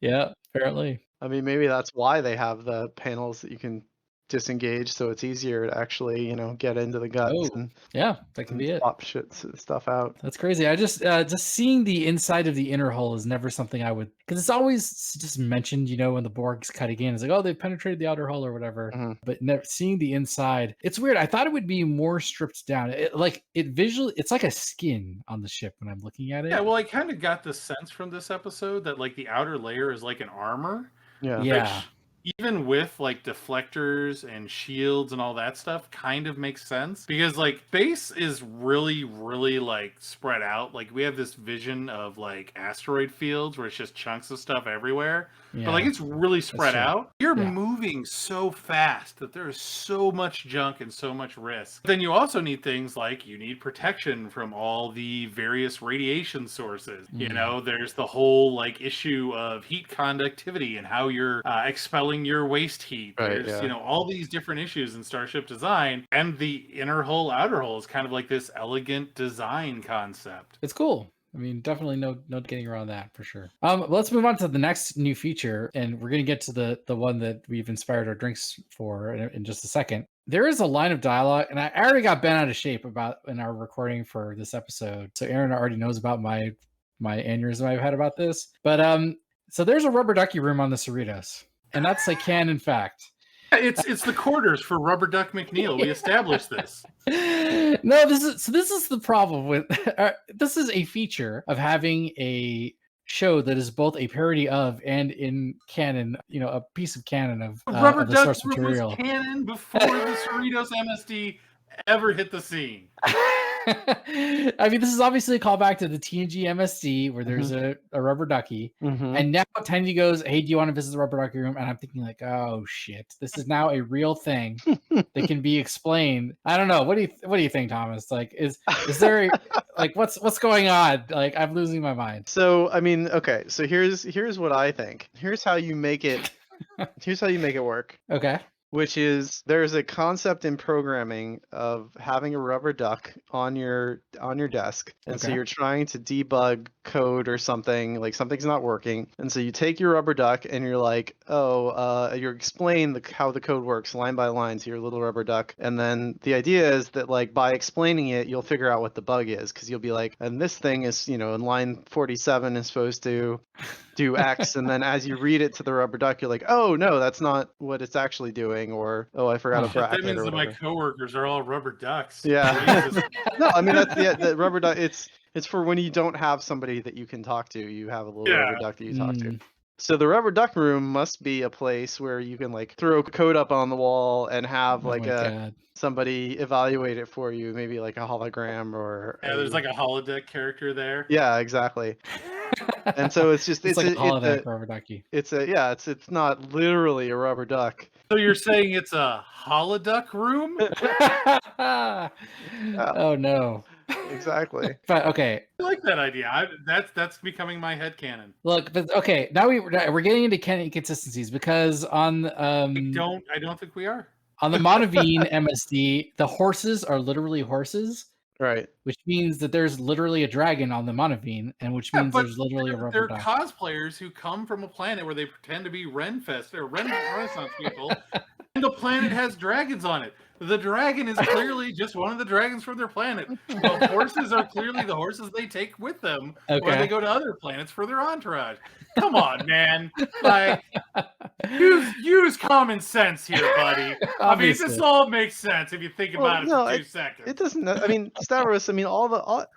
[SPEAKER 2] Yeah, apparently.
[SPEAKER 3] I mean, maybe that's why they have the panels that you can disengage, so it's easier to actually get into the guts and
[SPEAKER 2] that can be it.
[SPEAKER 3] swap stuff out.
[SPEAKER 2] That's crazy. I just seeing the inside of the inner hull is never something I would, because it's always just mentioned, when the Borg's cutting in, it's like, oh, they penetrated the outer hull or whatever, but never seeing the inside. It's weird. I thought it would be more stripped down. It's like a skin on the ship when I'm looking at it.
[SPEAKER 1] Yeah, well, I kind of got the sense from this episode that like the outer layer is like an armor.
[SPEAKER 2] Yeah.
[SPEAKER 1] Even with like deflectors and shields and all that stuff, kind of makes sense, because like space is really, really like spread out. Like we have this vision of like asteroid fields where it's just chunks of stuff everywhere. But like it's really spread out. You're moving so fast that there is so much junk and so much risk. Then you also need things like you need protection from all the various radiation sources. There's the whole like issue of heat conductivity and how you're expelling your waste heat.
[SPEAKER 3] Right,
[SPEAKER 1] There's all these different issues in starship design, and the inner hull, outer hull is kind of like this elegant design concept.
[SPEAKER 2] It's cool. I mean, definitely no getting around that for sure. Let's move on to the next new feature, and we're gonna get to the one that we've inspired our drinks for in just a second. There is a line of dialogue, and I already got bent out of shape about in our recording for this episode. So Aaron already knows about my aneurysm I've had about this. But so there's a rubber ducky room on the Cerritos, and that's a canon fact.
[SPEAKER 1] It's the quarters for Rubber Duck McNeil. We established this.
[SPEAKER 2] No, this is the problem with this is a feature of having a show that is both a parody of and in canon, a piece of canon of
[SPEAKER 1] Rubber
[SPEAKER 2] of the
[SPEAKER 1] Duck
[SPEAKER 2] source material.
[SPEAKER 1] was canon before the Cerritos MSD ever hit the scene.
[SPEAKER 2] I mean, this is obviously a callback to the TNG MSD where there's a rubber ducky, and now Tendy goes, "Hey, do you want to visit the rubber ducky room?" And I'm thinking like, "Oh shit, this is now a real thing that can be explained." I don't know. What do you think, Thomas? Like, is there like what's going on? Like, I'm losing my mind.
[SPEAKER 3] So I mean, okay. So here's what I think. Here's how you make it. Here's how you make it work.
[SPEAKER 2] Okay.
[SPEAKER 3] Which is, there's a concept in programming of having a rubber duck on your desk, and so you're trying to debug code or something, like something's not working, and so you take your rubber duck and you're like, you explain how the code works line by line to your little rubber duck, and then the idea is that like by explaining it you'll figure out what the bug is, because you'll be like, and this thing is in line 47 is supposed to do X, and then as you read it to the rubber duck, you're like, oh no, that's not what it's actually doing, or oh, I forgot a bracket.
[SPEAKER 1] That means that my coworkers are all rubber ducks.
[SPEAKER 3] Yeah. No, I mean that's the rubber duck. It's for when you don't have somebody that you can talk to. You have a little rubber duck that you talk to. So the rubber duck room must be a place where you can like throw code up on the wall and have somebody evaluate it for you, maybe like a hologram or
[SPEAKER 1] there's like a holodeck character there.
[SPEAKER 3] Yeah, exactly. And so it's just
[SPEAKER 2] it's like a holodeck rubber ducky.
[SPEAKER 3] It's not literally a rubber duck.
[SPEAKER 1] So you're saying it's a holoduck room?
[SPEAKER 2] Oh no.
[SPEAKER 3] Exactly.
[SPEAKER 2] But okay.
[SPEAKER 1] I like that idea. That's becoming my headcanon.
[SPEAKER 2] Look, but okay, now we're getting into canon inconsistencies, because on
[SPEAKER 1] I don't think we are.
[SPEAKER 2] on the Monaveen MSD, the horses are literally horses,
[SPEAKER 3] Right.
[SPEAKER 2] which means that there's literally a dragon on the Monaveen, and which
[SPEAKER 1] Yeah,
[SPEAKER 2] means
[SPEAKER 1] but
[SPEAKER 2] there's literally a rubber
[SPEAKER 1] they're
[SPEAKER 2] duck.
[SPEAKER 1] cosplayers who come from a planet where they pretend to be Renaissance people, and the planet has dragons on it. The dragon is clearly just one of the dragons from their planet. The horses are clearly the horses they take with them when they go to other planets for their entourage. Come on, man! Like, use common sense here, buddy. I mean, this all makes sense if you think about it for 2 seconds.
[SPEAKER 3] It doesn't. I mean, Stavros. I mean, all the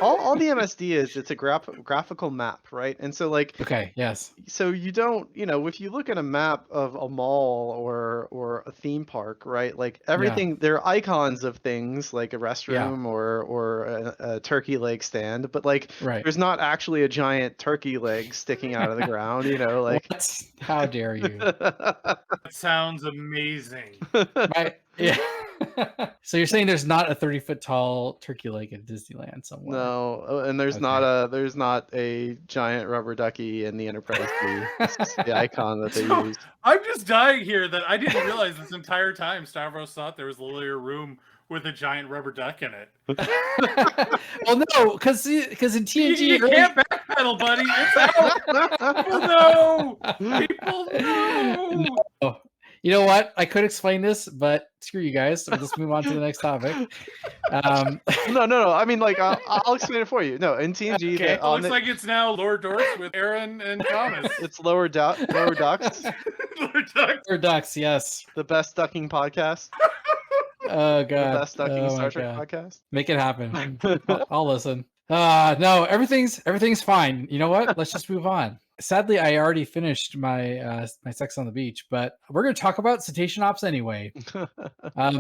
[SPEAKER 3] MSD is, it's a graphical map, right? And so like,
[SPEAKER 2] Okay, yes.
[SPEAKER 3] So you don't, if you look at a map of a mall or a theme park, right? Like everything, there are icons of things like a restroom or a turkey leg stand, but like there's not actually a giant turkey leg sticking out of the ground, like.
[SPEAKER 2] What? How dare you?
[SPEAKER 1] That sounds amazing.
[SPEAKER 2] Yeah. So you're saying there's not a 30-foot tall turkey leg at Disneyland somewhere?
[SPEAKER 3] No, and there's not a giant rubber ducky in the Enterprise D. It's just the icon that they use.
[SPEAKER 1] I'm just dying here that I didn't realize this entire time Stavros thought there was literally a room with a giant rubber duck in it.
[SPEAKER 2] Well, no, because in TNG
[SPEAKER 1] you can't backpedal, buddy. It's out. People know. People know.
[SPEAKER 2] No. You know what? I could explain this, but screw you guys. So let's move on to the next topic.
[SPEAKER 3] No. I mean, like, I'll explain it for you. No, in TNG,
[SPEAKER 1] okay. It looks like it's now Lower Dorks with Aaron and Thomas.
[SPEAKER 3] It's Lower Ducks.
[SPEAKER 1] Lower Ducks.
[SPEAKER 2] Lower Ducks, yes.
[SPEAKER 3] The best ducking podcast.
[SPEAKER 2] Oh god.
[SPEAKER 3] The best ducking Star Trek podcast.
[SPEAKER 2] Make it happen. I'll listen. No, everything's fine. You know what? Let's just move on. Sadly, I already finished my my Sex on the Beach, but we're going to talk about cetacean ops anyway. So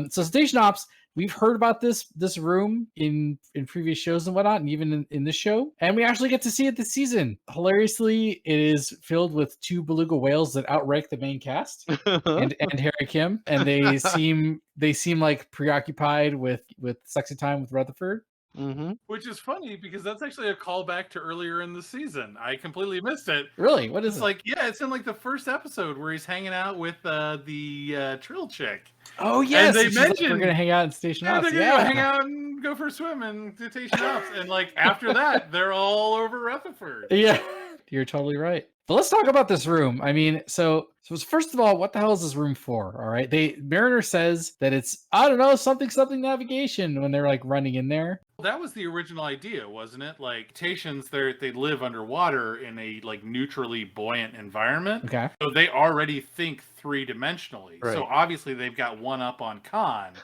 [SPEAKER 2] cetacean ops, we've heard about this room in previous shows and whatnot, and even in this show, and we actually get to see it this season. Hilariously, it is filled with 2 beluga whales that outrank the main cast and Harry Kim, and they seem like preoccupied with sexy time with Rutherford.
[SPEAKER 3] Mm-hmm.
[SPEAKER 1] Which is funny because that's actually a callback to earlier in the season. I completely missed it.
[SPEAKER 2] Really? What is it?
[SPEAKER 1] Like, yeah, it's in like the first episode where he's hanging out with the Trill chick.
[SPEAKER 2] Oh yes,
[SPEAKER 1] and they mentioned
[SPEAKER 2] like, we're gonna hang out in Station Ops.
[SPEAKER 1] They're gonna go hang out and go for a swim in Station Ops, and like after that, they're all over Rutherford.
[SPEAKER 2] Yeah, you're totally right. But let's talk about this room. I mean, so first of all, what the hell is this room for? All right, Mariner says that it's, I don't know, something navigation when they're like running in there.
[SPEAKER 1] That was the original idea, wasn't it? Like cetaceans, they live underwater in a like neutrally buoyant environment.
[SPEAKER 2] Okay.
[SPEAKER 1] So they already think 3-dimensionally.
[SPEAKER 3] Right.
[SPEAKER 1] So obviously they've got one up on Khan,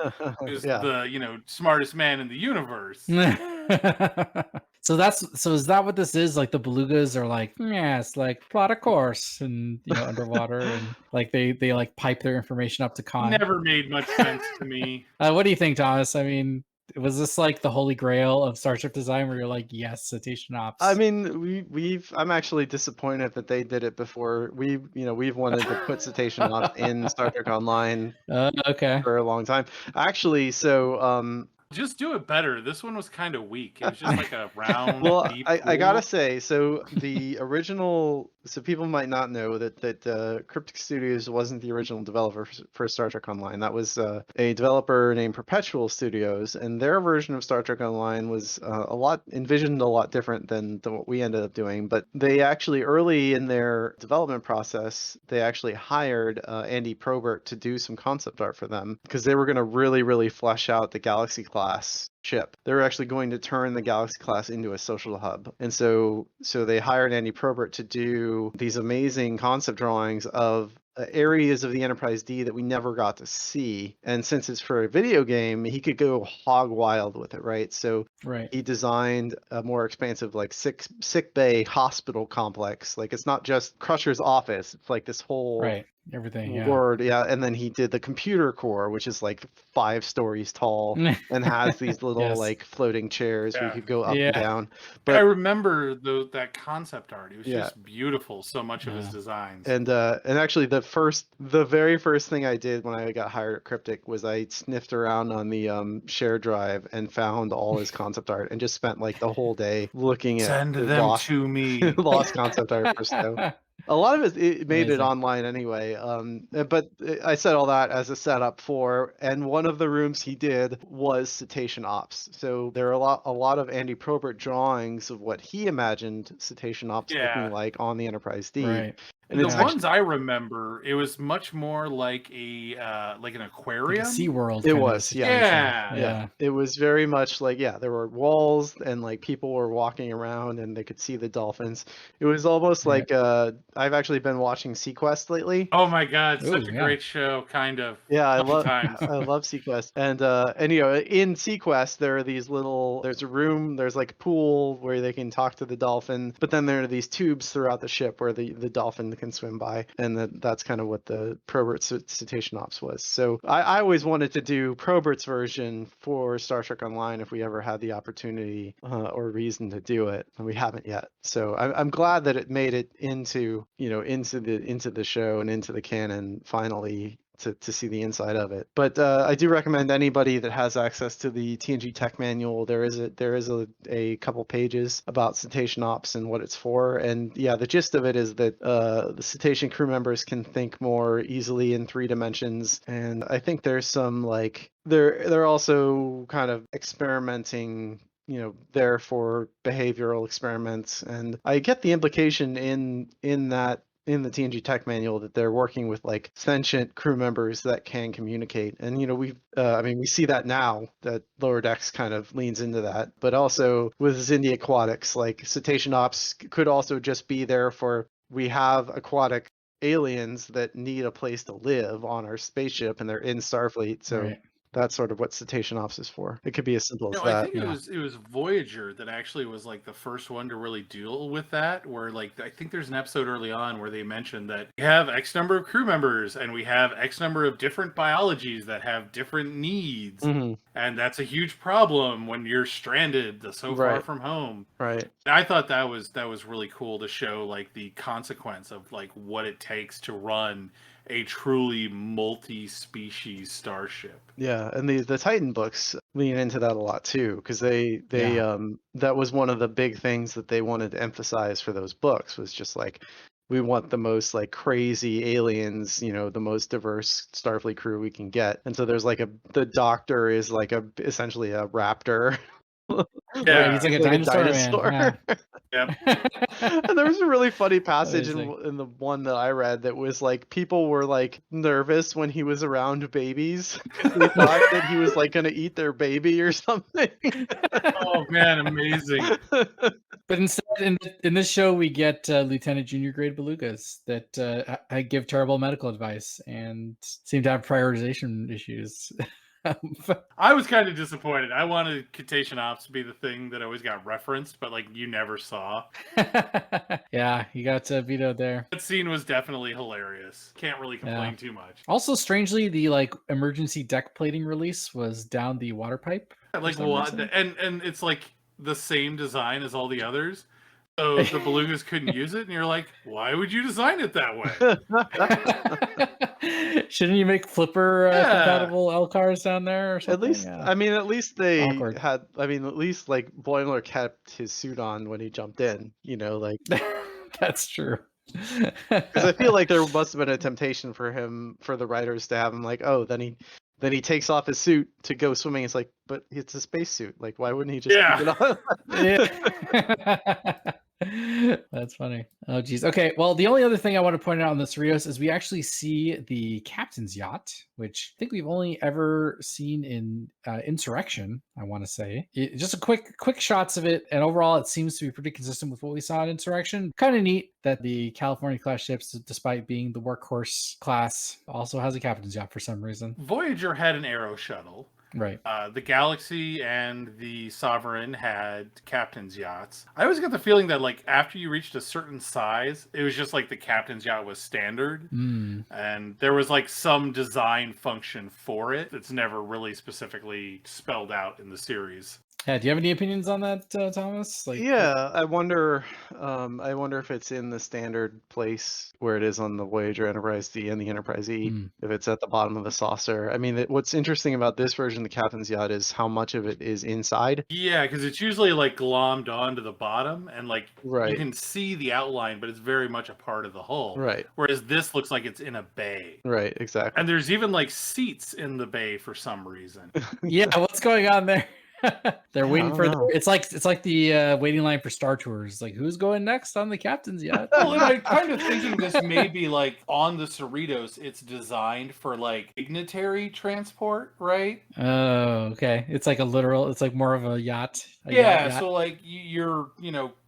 [SPEAKER 1] who's the smartest man in the universe.
[SPEAKER 2] So is that what this is? Like the belugas are like, yes, like plot a course and underwater and like they like pipe their information up to Khan.
[SPEAKER 1] Never made much sense to me.
[SPEAKER 2] What do you think, Thomas? I mean, was this like the holy grail of Starship design where you're like, yes, cetacean ops?
[SPEAKER 3] I mean, I'm actually disappointed that they did it before. We've wanted to put cetacean ops in Star Trek Online for a long time. Actually, so
[SPEAKER 1] just do it better. This one was kind of weak. It was just like a round.
[SPEAKER 3] Well,
[SPEAKER 1] deep
[SPEAKER 3] I
[SPEAKER 1] pool.
[SPEAKER 3] gotta say, so the original, so people might not know that Cryptic Studios wasn't the original developer for Star Trek Online. That was a developer named Perpetual Studios, and their version of Star Trek Online was envisioned a lot different than what we ended up doing. But they actually, early in their development process, they actually hired Andy Probert to do some concept art for them because they were going to really, really flesh out the Galaxy class ship. They were actually going to turn the Galaxy class into a social hub. And so they hired Andy Probert to do these amazing concept drawings of areas of the Enterprise D that we never got to see. And since it's for a video game, he could go hog wild with it, right? So he designed a more expansive like sick bay hospital complex. Like it's not just Crusher's office. It's like this whole
[SPEAKER 2] everything
[SPEAKER 3] word, and then he did the computer core, which is like 5 stories tall and has these little like floating chairs where you could go up and down. But
[SPEAKER 1] I remember that concept art. It was just beautiful, so much of his designs.
[SPEAKER 3] And actually the very first thing I did when I got hired at Cryptic was I sniffed around on the shared drive and found all his concept art and just spent like the whole day looking at
[SPEAKER 1] to me
[SPEAKER 3] lost concept art for stuff. A lot of it made it
[SPEAKER 2] Amazing.
[SPEAKER 3] online anyway. But I said all that as a setup for, and one of the rooms he did was cetacean ops. So there are a lot of Andy Probert drawings of what he imagined cetacean ops looking like on the Enterprise D.
[SPEAKER 2] Right.
[SPEAKER 3] And
[SPEAKER 1] The
[SPEAKER 3] it's
[SPEAKER 1] ones I remember, it was much more like like an aquarium.
[SPEAKER 2] Like a SeaWorld.
[SPEAKER 3] It
[SPEAKER 2] kind
[SPEAKER 3] was,
[SPEAKER 2] of
[SPEAKER 1] yeah.
[SPEAKER 3] yeah. It was very much like, there were walls and like people were walking around and they could see the dolphins. It was almost like I've actually been watching seaQuest lately.
[SPEAKER 1] Oh my God, such
[SPEAKER 2] Ooh,
[SPEAKER 1] a
[SPEAKER 2] yeah.
[SPEAKER 1] great show, kind of.
[SPEAKER 3] Yeah, I love
[SPEAKER 1] times.
[SPEAKER 3] I love seaQuest. And you know, in seaQuest there are these there's a room, there's like a pool where they can talk to the dolphin, but then there are these tubes throughout the ship where the dolphin can swim by, and that's kind of what the Probert cetacean ops was. So I always wanted to do Probert's version for Star Trek Online if we ever had the opportunity or reason to do it, and we haven't yet. So I'm glad that it made it into the show and into the canon finally, to see the inside of it. But I do recommend anybody that has access to the TNG Tech Manual. There is a couple pages about cetacean ops and what it's for. And yeah, the gist of it is that the cetacean crew members can think more easily in 3 dimensions. And I think there's some like they're also kind of experimenting, there for behavioral experiments. And I get the implication in that in the TNG Tech Manual that they're working with like sentient crew members that can communicate. And we see that now, that Lower Decks kind of leans into that. But also with Xindi Aquatics, like cetacean ops could also just be there for, we have aquatic aliens that need a place to live on our spaceship and they're in Starfleet. So that's sort of what cetacean ops is for. It could be as simple as that.
[SPEAKER 1] I think it was Voyager that actually was like the first one to really deal with that, where like I think there's an episode early on where they mentioned that we have X number of crew members and we have X number of different biologies that have different needs.
[SPEAKER 3] Mm-hmm.
[SPEAKER 1] And that's a huge problem when you're stranded so far from home.
[SPEAKER 3] Right.
[SPEAKER 1] I thought that was really cool to show like the consequence of like what it takes to run a truly multi-species starship.
[SPEAKER 3] Yeah, and the Titan books lean into that a lot too, because they that was one of the big things that they wanted to emphasize for those books, was just like, we want the most like crazy aliens, the most diverse Starfleet crew we can get. And so there's like the Doctor is like essentially a raptor.
[SPEAKER 2] Yeah, he's like a dinosaur. Man.
[SPEAKER 1] Yeah.
[SPEAKER 3] And there was a really funny passage in the one that I read that was like, people were like nervous when he was around babies. They thought that he was like going to eat their baby or something.
[SPEAKER 1] Oh man, amazing.
[SPEAKER 2] But instead, in this show, we get Lieutenant Junior Grade belugas that give terrible medical advice and seem to have prioritization issues.
[SPEAKER 1] I was kind of disappointed. I wanted cetacean ops to be the thing that always got referenced, but like you never saw.
[SPEAKER 2] Yeah, you got vetoed there.
[SPEAKER 1] That scene was definitely hilarious. Can't really complain too much.
[SPEAKER 2] Also, strangely, the like emergency deck plating release was down the water pipe.
[SPEAKER 1] Like and it's like the same design as all the others. So the belugas couldn't use it, and you're like, why would you design it that
[SPEAKER 2] way? Shouldn't you make flipper compatible LCARs down there or something?
[SPEAKER 3] At least they had. At least like Boimler kept his suit on when he jumped in. Like
[SPEAKER 2] that's true.
[SPEAKER 3] Because I feel like there must have been a temptation for the writers to have him like, oh, then he takes off his suit to go swimming. It's like, but it's a spacesuit. Like, why wouldn't he just keep it on?
[SPEAKER 2] That's funny. Oh, geez. Okay. Well, the only other thing I want to point out on the Cerritos is we actually see the captain's yacht, which I think we've only ever seen in Insurrection, I want to say. Just a quick shots of it. And overall, it seems to be pretty consistent with what we saw in Insurrection. Kind of neat that the California class ships, despite being the workhorse class, also has a captain's yacht for some reason.
[SPEAKER 1] Voyager had an Aero shuttle.
[SPEAKER 2] Right.
[SPEAKER 1] The Galaxy and the Sovereign had captain's yachts. I always got the feeling that like after you reached a certain size, it was just like the captain's yacht was standard. And there was like some design function for it that's never really specifically spelled out in the series.
[SPEAKER 2] Yeah, do you have any opinions on that, Thomas?
[SPEAKER 3] Yeah, I wonder if it's in the standard place where it is on the Voyager Enterprise D and the Enterprise E, if it's at the bottom of the saucer. I mean, what's interesting about this version of the Captain's Yacht is how much of it is inside.
[SPEAKER 1] Yeah, because it's usually like glommed onto the bottom, and like you
[SPEAKER 3] Right.
[SPEAKER 1] can see the outline, but it's very much a part of the hull.
[SPEAKER 3] Right.
[SPEAKER 1] Whereas this looks like it's in a bay.
[SPEAKER 3] Right, exactly.
[SPEAKER 1] And there's even like seats in the bay for some reason.
[SPEAKER 2] Yeah, what's going on there? They're waiting for
[SPEAKER 3] know.
[SPEAKER 2] it's like the waiting line for Star Tours. Like, who's going next on the Captain's Yacht?
[SPEAKER 1] Well, and I'm kind of thinking this may be like on the Cerritos, it's designed for like dignitary transport, right?
[SPEAKER 2] Oh, okay. It's like it's like more of a yacht.
[SPEAKER 1] Yeah,
[SPEAKER 2] yacht.
[SPEAKER 1] so like you're,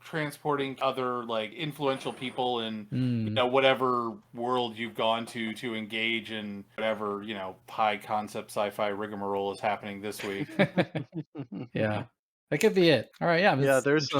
[SPEAKER 1] transporting other like influential people in whatever world you've gone to engage in whatever, high concept sci-fi rigmarole is happening this week.
[SPEAKER 2] Yeah. That could be it. All right, yeah.
[SPEAKER 3] Yeah, there's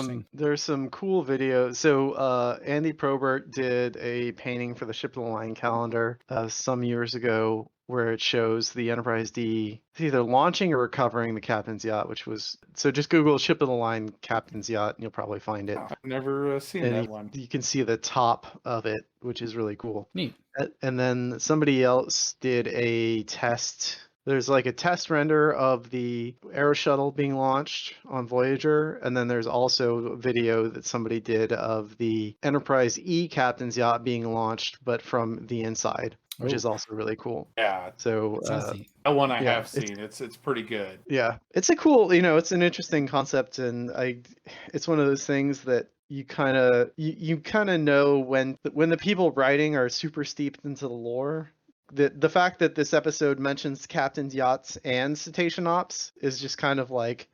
[SPEAKER 3] some cool videos. So Andy Probert did a painting for the Ship of the Line calendar some years ago where it shows the Enterprise D either launching or recovering the Captain's Yacht, which was so just Google Ship of the Line Captain's Yacht and you'll probably find it.
[SPEAKER 1] I've never seen that one.
[SPEAKER 3] You can see the top of it, which is really cool.
[SPEAKER 2] Neat.
[SPEAKER 3] And then somebody else did a test. There's like a test render of the Aero Shuttle being launched on Voyager, and then there's also a video that somebody did of the Enterprise E Captain's Yacht being launched, but from the inside, which is also really cool.
[SPEAKER 1] Yeah.
[SPEAKER 3] So
[SPEAKER 1] that one I have seen. It's pretty good.
[SPEAKER 3] Yeah, it's a cool. It's an interesting concept, and it's one of those things that you kind of know when the people writing are super steeped into the lore. The fact that this episode mentions captain's yachts and cetacean ops is just kind of like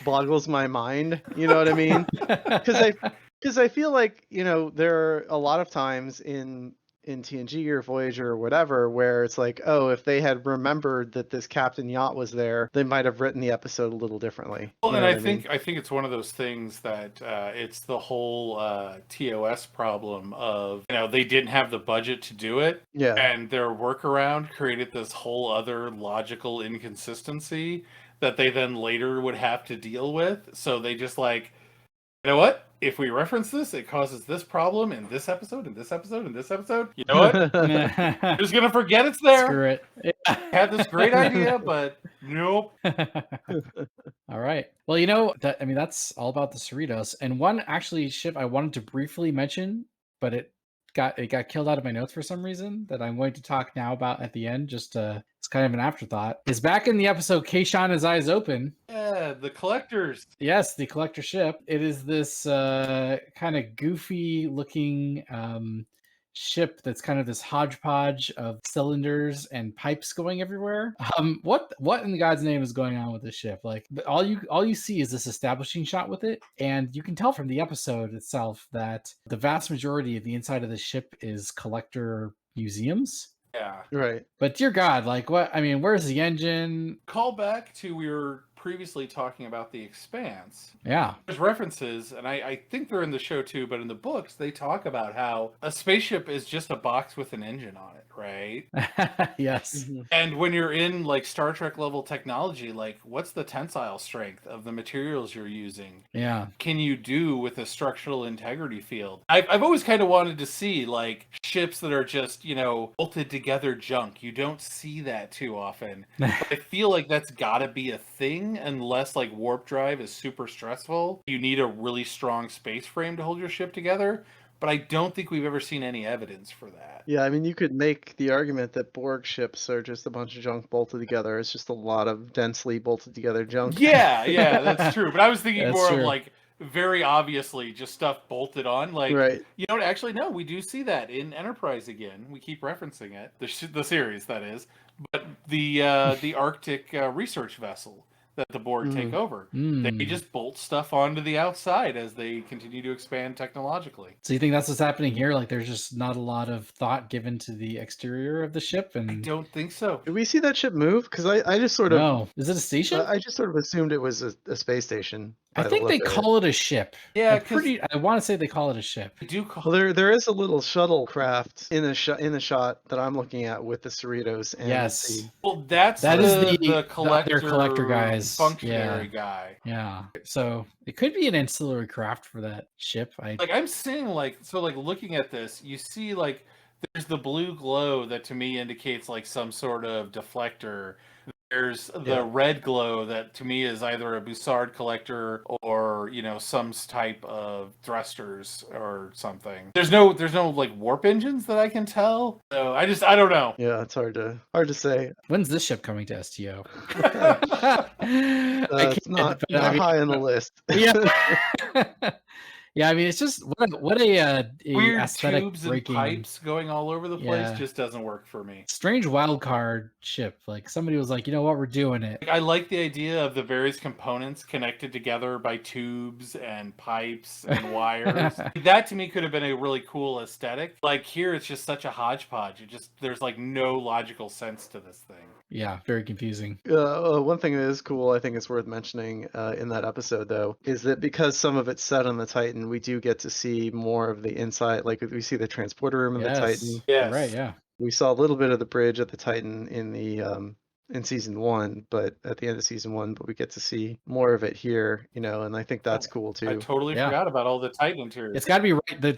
[SPEAKER 3] boggles my mind. You know what I mean? Because I feel like there are a lot of times in TNG or Voyager or whatever where it's like, oh, if they had remembered that this captain yacht was there, they might have written the episode a little differently.
[SPEAKER 1] Well, and I think it's one of those things that it's the whole TOS problem of they didn't have the budget to do it, and their workaround created this whole other logical inconsistency that they then later would have to deal with. So they just like, you know what? If we reference this, it causes this problem in this episode, and this episode, and this episode. You know what? I'm just gonna forget it's there.
[SPEAKER 2] Screw it.
[SPEAKER 1] I had this great idea, but nope.
[SPEAKER 2] All right. Well, that's all about the Cerritos. And one actually ship I wanted to briefly mention, but it got killed out of my notes for some reason that I'm going to talk now about at the end. Just it's kind of an afterthought. Is back in the episode Kayshon His Eyes Open.
[SPEAKER 1] Yeah, the collectors.
[SPEAKER 2] Yes, the collector ship. It is this kind of goofy looking ship that's kind of this hodgepodge of cylinders and pipes going everywhere. What in the God's name is going on with this ship? Like, all you see is this establishing shot with it, and you can tell from the episode itself that the vast majority of the inside of the ship is collector museums.
[SPEAKER 1] Yeah.
[SPEAKER 3] Right.
[SPEAKER 2] But dear God, like what? I mean, where's the engine?
[SPEAKER 1] Call back to we were previously talking about the Expanse.
[SPEAKER 2] Yeah.
[SPEAKER 1] There's references, and I think they're in the show too, but in the books, they talk about how a spaceship is just a box with an engine on it, right?
[SPEAKER 2] Yes.
[SPEAKER 3] Mm-hmm.
[SPEAKER 1] And when you're in like Star Trek level technology, like what's the tensile strength of the materials you're using?
[SPEAKER 2] Yeah.
[SPEAKER 1] Can you do with a structural integrity field? I've always kind of wanted to see like ships that are just, bolted together junk. You don't see that too often. But I feel like that's gotta be a thing unless like warp drive is super stressful. You need a really strong space frame to hold your ship together. But I don't think we've ever seen any evidence for that.
[SPEAKER 3] Yeah, I mean, you could make the argument that Borg ships are just a bunch of junk bolted together. It's just a lot of densely bolted together junk.
[SPEAKER 1] Yeah, that's true. But I was thinking more
[SPEAKER 2] true.
[SPEAKER 1] of like very obviously just stuff bolted on. Like,
[SPEAKER 3] right.
[SPEAKER 1] Actually, no, we do see that in Enterprise again. We keep referencing it, the series, that is. But the Arctic research vessel that the Borg take over. They just bolt stuff onto the outside as they continue to expand technologically.
[SPEAKER 2] So you think that's what's happening here? Like there's just not a lot of thought given to the exterior of the ship? And
[SPEAKER 1] I don't think so.
[SPEAKER 3] Did we see that ship move? Because I just sort of...
[SPEAKER 2] No. Is it a station?
[SPEAKER 3] I just sort of assumed it was a space station.
[SPEAKER 2] I think they call it a ship.
[SPEAKER 1] Yeah,
[SPEAKER 2] I want to say they call it a ship.
[SPEAKER 1] I do call
[SPEAKER 3] Well, there is a little shuttlecraft in the shot that I'm looking at with the Cerritos. And
[SPEAKER 2] yes.
[SPEAKER 1] Well, that
[SPEAKER 2] is
[SPEAKER 1] the collector
[SPEAKER 2] collector guys. is.
[SPEAKER 1] functionary guy.
[SPEAKER 2] Yeah. So it could be an ancillary craft for that ship.
[SPEAKER 1] Like I'm seeing like looking at this, you see like there's the blue glow that to me indicates like some sort of deflector. There's the red glow that to me is either a Bussard collector or, you know, some type of thrusters or something. There's no like warp engines that I can tell. So I don't know.
[SPEAKER 3] Yeah, it's hard to say.
[SPEAKER 2] When's this ship coming to STO?
[SPEAKER 3] It's not high on the list.
[SPEAKER 2] Yeah. Yeah, I mean, it's just what a
[SPEAKER 1] weird
[SPEAKER 2] aesthetic
[SPEAKER 1] tubes
[SPEAKER 2] breaking,
[SPEAKER 1] and pipes going all over the place just doesn't work for me.
[SPEAKER 2] Strange wild card ship. Like somebody was like, you know what, we're doing it.
[SPEAKER 1] I like the idea of the various components connected together by tubes and pipes and wires. That to me could have been a really cool aesthetic. Like here, it's just such a hodgepodge. There's like no logical sense to this thing.
[SPEAKER 2] Yeah, very confusing.
[SPEAKER 3] One thing that is cool, I think it's worth mentioning in that episode, though, is that because some of it's set on the Titan, we do get to see more of the inside. Like we see the transporter room in the Titan.
[SPEAKER 1] Yes.
[SPEAKER 2] Right, yeah.
[SPEAKER 3] We saw a little bit of the bridge at the Titan in the in season 1, but at the end of season 1, but we get to see more of it here, you know, and I think that's cool too.
[SPEAKER 1] I totally forgot about all the Titan interiors.
[SPEAKER 2] It's got to be right. The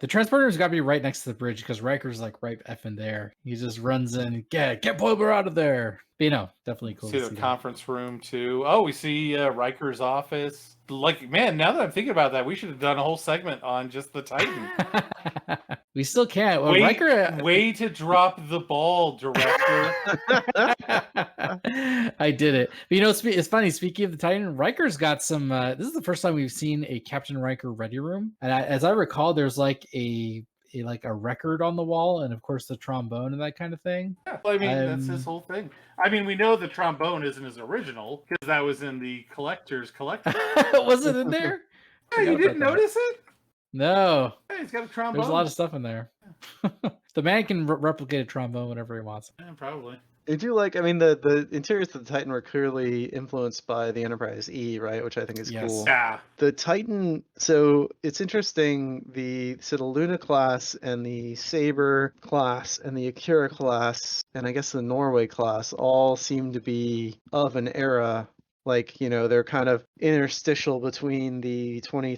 [SPEAKER 2] transporter's got to be right next to the bridge because Riker's like right effing there. He just runs in, get Boiler out of there. But, you know, definitely cool.
[SPEAKER 1] See
[SPEAKER 2] to
[SPEAKER 1] the
[SPEAKER 2] see
[SPEAKER 1] conference room too. Oh, we see Riker's office. Like, man, now that I'm thinking about that, we should have done a whole segment on just the Titan.
[SPEAKER 2] We still can't. Well,
[SPEAKER 1] Riker, way to drop the ball, director.
[SPEAKER 2] I did it. But you know, it's funny. Speaking of the Titan, Riker's got some. This is the first time we've seen a Captain Riker ready room, and as I recall, there's like a record on the wall, and of course the trombone and that kind of thing.
[SPEAKER 1] Yeah, well, I mean that's his whole thing. I mean, we know the trombone isn't his original because that was in the collector's collection.
[SPEAKER 2] Was it in there?
[SPEAKER 1] Yeah, you didn't notice it?
[SPEAKER 2] No.
[SPEAKER 1] Hey, he's got a trombone.
[SPEAKER 2] There's a lot of stuff in there. The man can replicate a trombone whenever he wants.
[SPEAKER 1] Yeah, probably.
[SPEAKER 3] I do like, I mean, the interiors of the Titan were clearly influenced by the Enterprise E, right? Which I think is cool.
[SPEAKER 1] Yeah.
[SPEAKER 3] The Titan, so it's interesting, the Luna class and the Saber class and the Akira class and I guess the Norway class all seem to be of an era. Like, you know, they're kind of interstitial between the early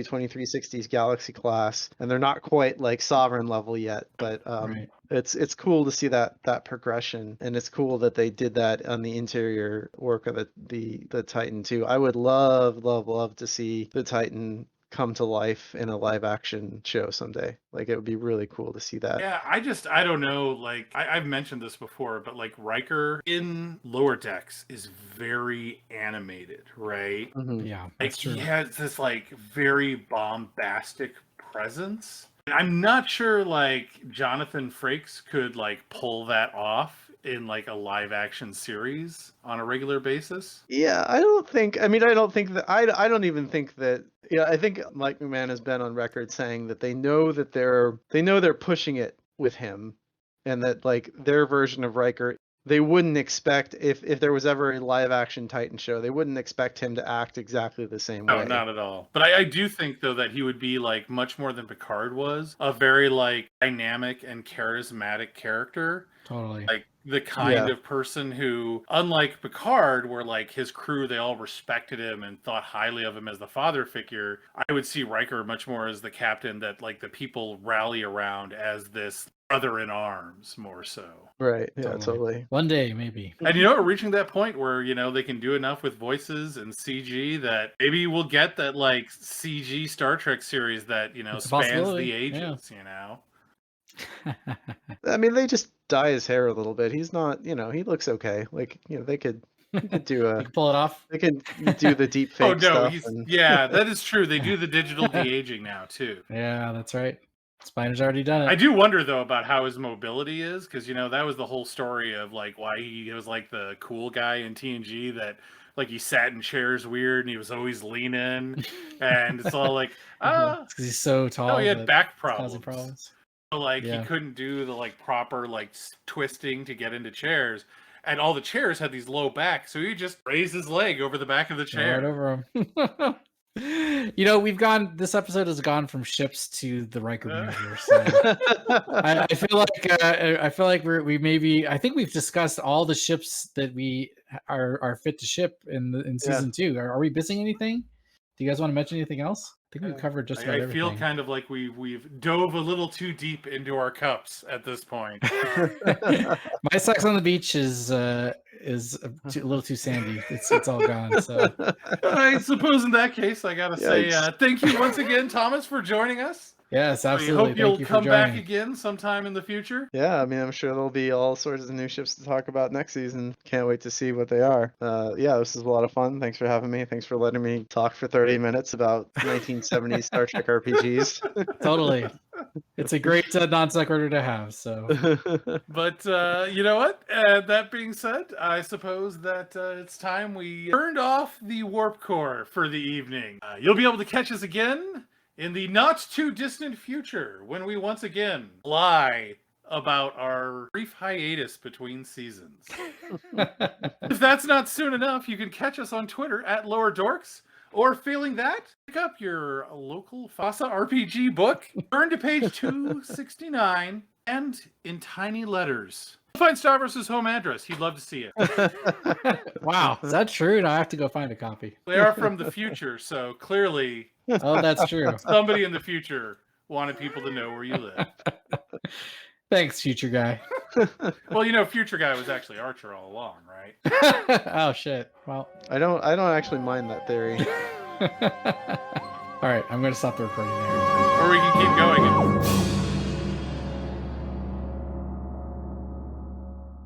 [SPEAKER 3] 2360s Galaxy class, and they're not quite like Sovereign level yet, but
[SPEAKER 2] Right.
[SPEAKER 3] it's cool to see that progression, and it's cool that they did that on the interior work of the Titan too. I would love to see the Titan come to life in a live action show someday. Like it would be really cool to see that.
[SPEAKER 1] Yeah, I don't know, like I've mentioned this before, but like Riker in Lower Decks is very animated, right?
[SPEAKER 3] Mm-hmm.
[SPEAKER 2] Yeah,
[SPEAKER 1] Like
[SPEAKER 2] that's true.
[SPEAKER 1] he has this like very bombastic presence. I'm not sure like Jonathan Frakes could like pull that off in like a live action series on a regular basis.
[SPEAKER 3] Yeah, I don't think that I don't even think that. Yeah, I think Mike McMahon has been on record saying that they know they're pushing it with him, and that like their version of Riker, they wouldn't expect if there was ever a live action Titan show, they wouldn't expect him to act exactly the same way.
[SPEAKER 1] No, not at all. But I do think though that he would be like much more than Picard was, a very like dynamic and charismatic character.
[SPEAKER 2] Totally.
[SPEAKER 1] Like the kind of person who, unlike Picard, where like his crew, they all respected him and thought highly of him as the father figure, I would see Riker much more as the captain that like the people rally around as this brother in arms more so.
[SPEAKER 3] Right. Yeah, totally.
[SPEAKER 2] One day, maybe.
[SPEAKER 1] And you know, we're reaching that point where, you know, they can do enough with voices and CG that maybe we'll get that like CG Star Trek series that, you know, spans the ages, you know?
[SPEAKER 3] I mean, they just dye his hair a little bit. He's not, you know, he looks okay. Like, you know, they could do a.
[SPEAKER 2] You can pull it off.
[SPEAKER 3] They could do the deep fake stuff.
[SPEAKER 1] Yeah, that is true. They do the digital de-aging now too.
[SPEAKER 2] Yeah, that's right. Spiner's already done it.
[SPEAKER 1] I do wonder though about how his mobility is, because you know that was the whole story of like why he was like the cool guy in TNG that. Like he sat in chairs weird and he was always leaning, and it's all like,
[SPEAKER 2] because he's so tall.
[SPEAKER 1] No, he had back
[SPEAKER 2] problems.
[SPEAKER 1] So like he couldn't do the like proper like twisting to get into chairs, and all the chairs had these low backs, so he just raised his leg over the back of the chair.
[SPEAKER 2] Right over him. This episode has gone from ships to the Riker universe. So I feel like I think we've discussed all the ships that we are fit to ship in season 2. Are we missing anything? Do you guys want to mention anything else? I think we've covered just about everything.
[SPEAKER 1] I feel kind of like we've dove a little too deep into our cups at this point.
[SPEAKER 2] My sex on the beach is a little too sandy. It's all gone. So
[SPEAKER 1] I suppose in that case, I gotta say thank you once again, Thomas, for joining us.
[SPEAKER 2] Yes, absolutely.
[SPEAKER 1] I hope you'll come back again sometime in the future.
[SPEAKER 3] Yeah, I mean, I'm sure there'll be all sorts of new ships to talk about next season. Can't wait to see what they are. This is a lot of fun. Thanks for having me. Thanks for letting me talk for 30 minutes about 1970s Star Trek RPGs.
[SPEAKER 2] Totally. It's a great non sequitur to have. So,
[SPEAKER 1] but you know what? That being said, I suppose that it's time we turned off the warp core for the evening. You'll be able to catch us again in the not too distant future when we once again lie about our brief hiatus between seasons. If that's not soon enough, you can catch us on Twitter at Lower Dorks. Or failing that, pick up your local FASA RPG book, turn to page 269, and in tiny letters, find Stavros' home address. He'd love to see it.
[SPEAKER 2] Wow, is that true? No, I have to go find a copy.
[SPEAKER 1] They are from the future, so clearly...
[SPEAKER 2] Oh, that's true.
[SPEAKER 1] Somebody in the future wanted people to know where you live.
[SPEAKER 2] Thanks, future guy.
[SPEAKER 1] Well, future guy was actually Archer all along, right?
[SPEAKER 2] Oh shit. Well,
[SPEAKER 3] I don't actually mind that theory.
[SPEAKER 2] All right, I'm going to stop the recording there.
[SPEAKER 1] Or we can keep going.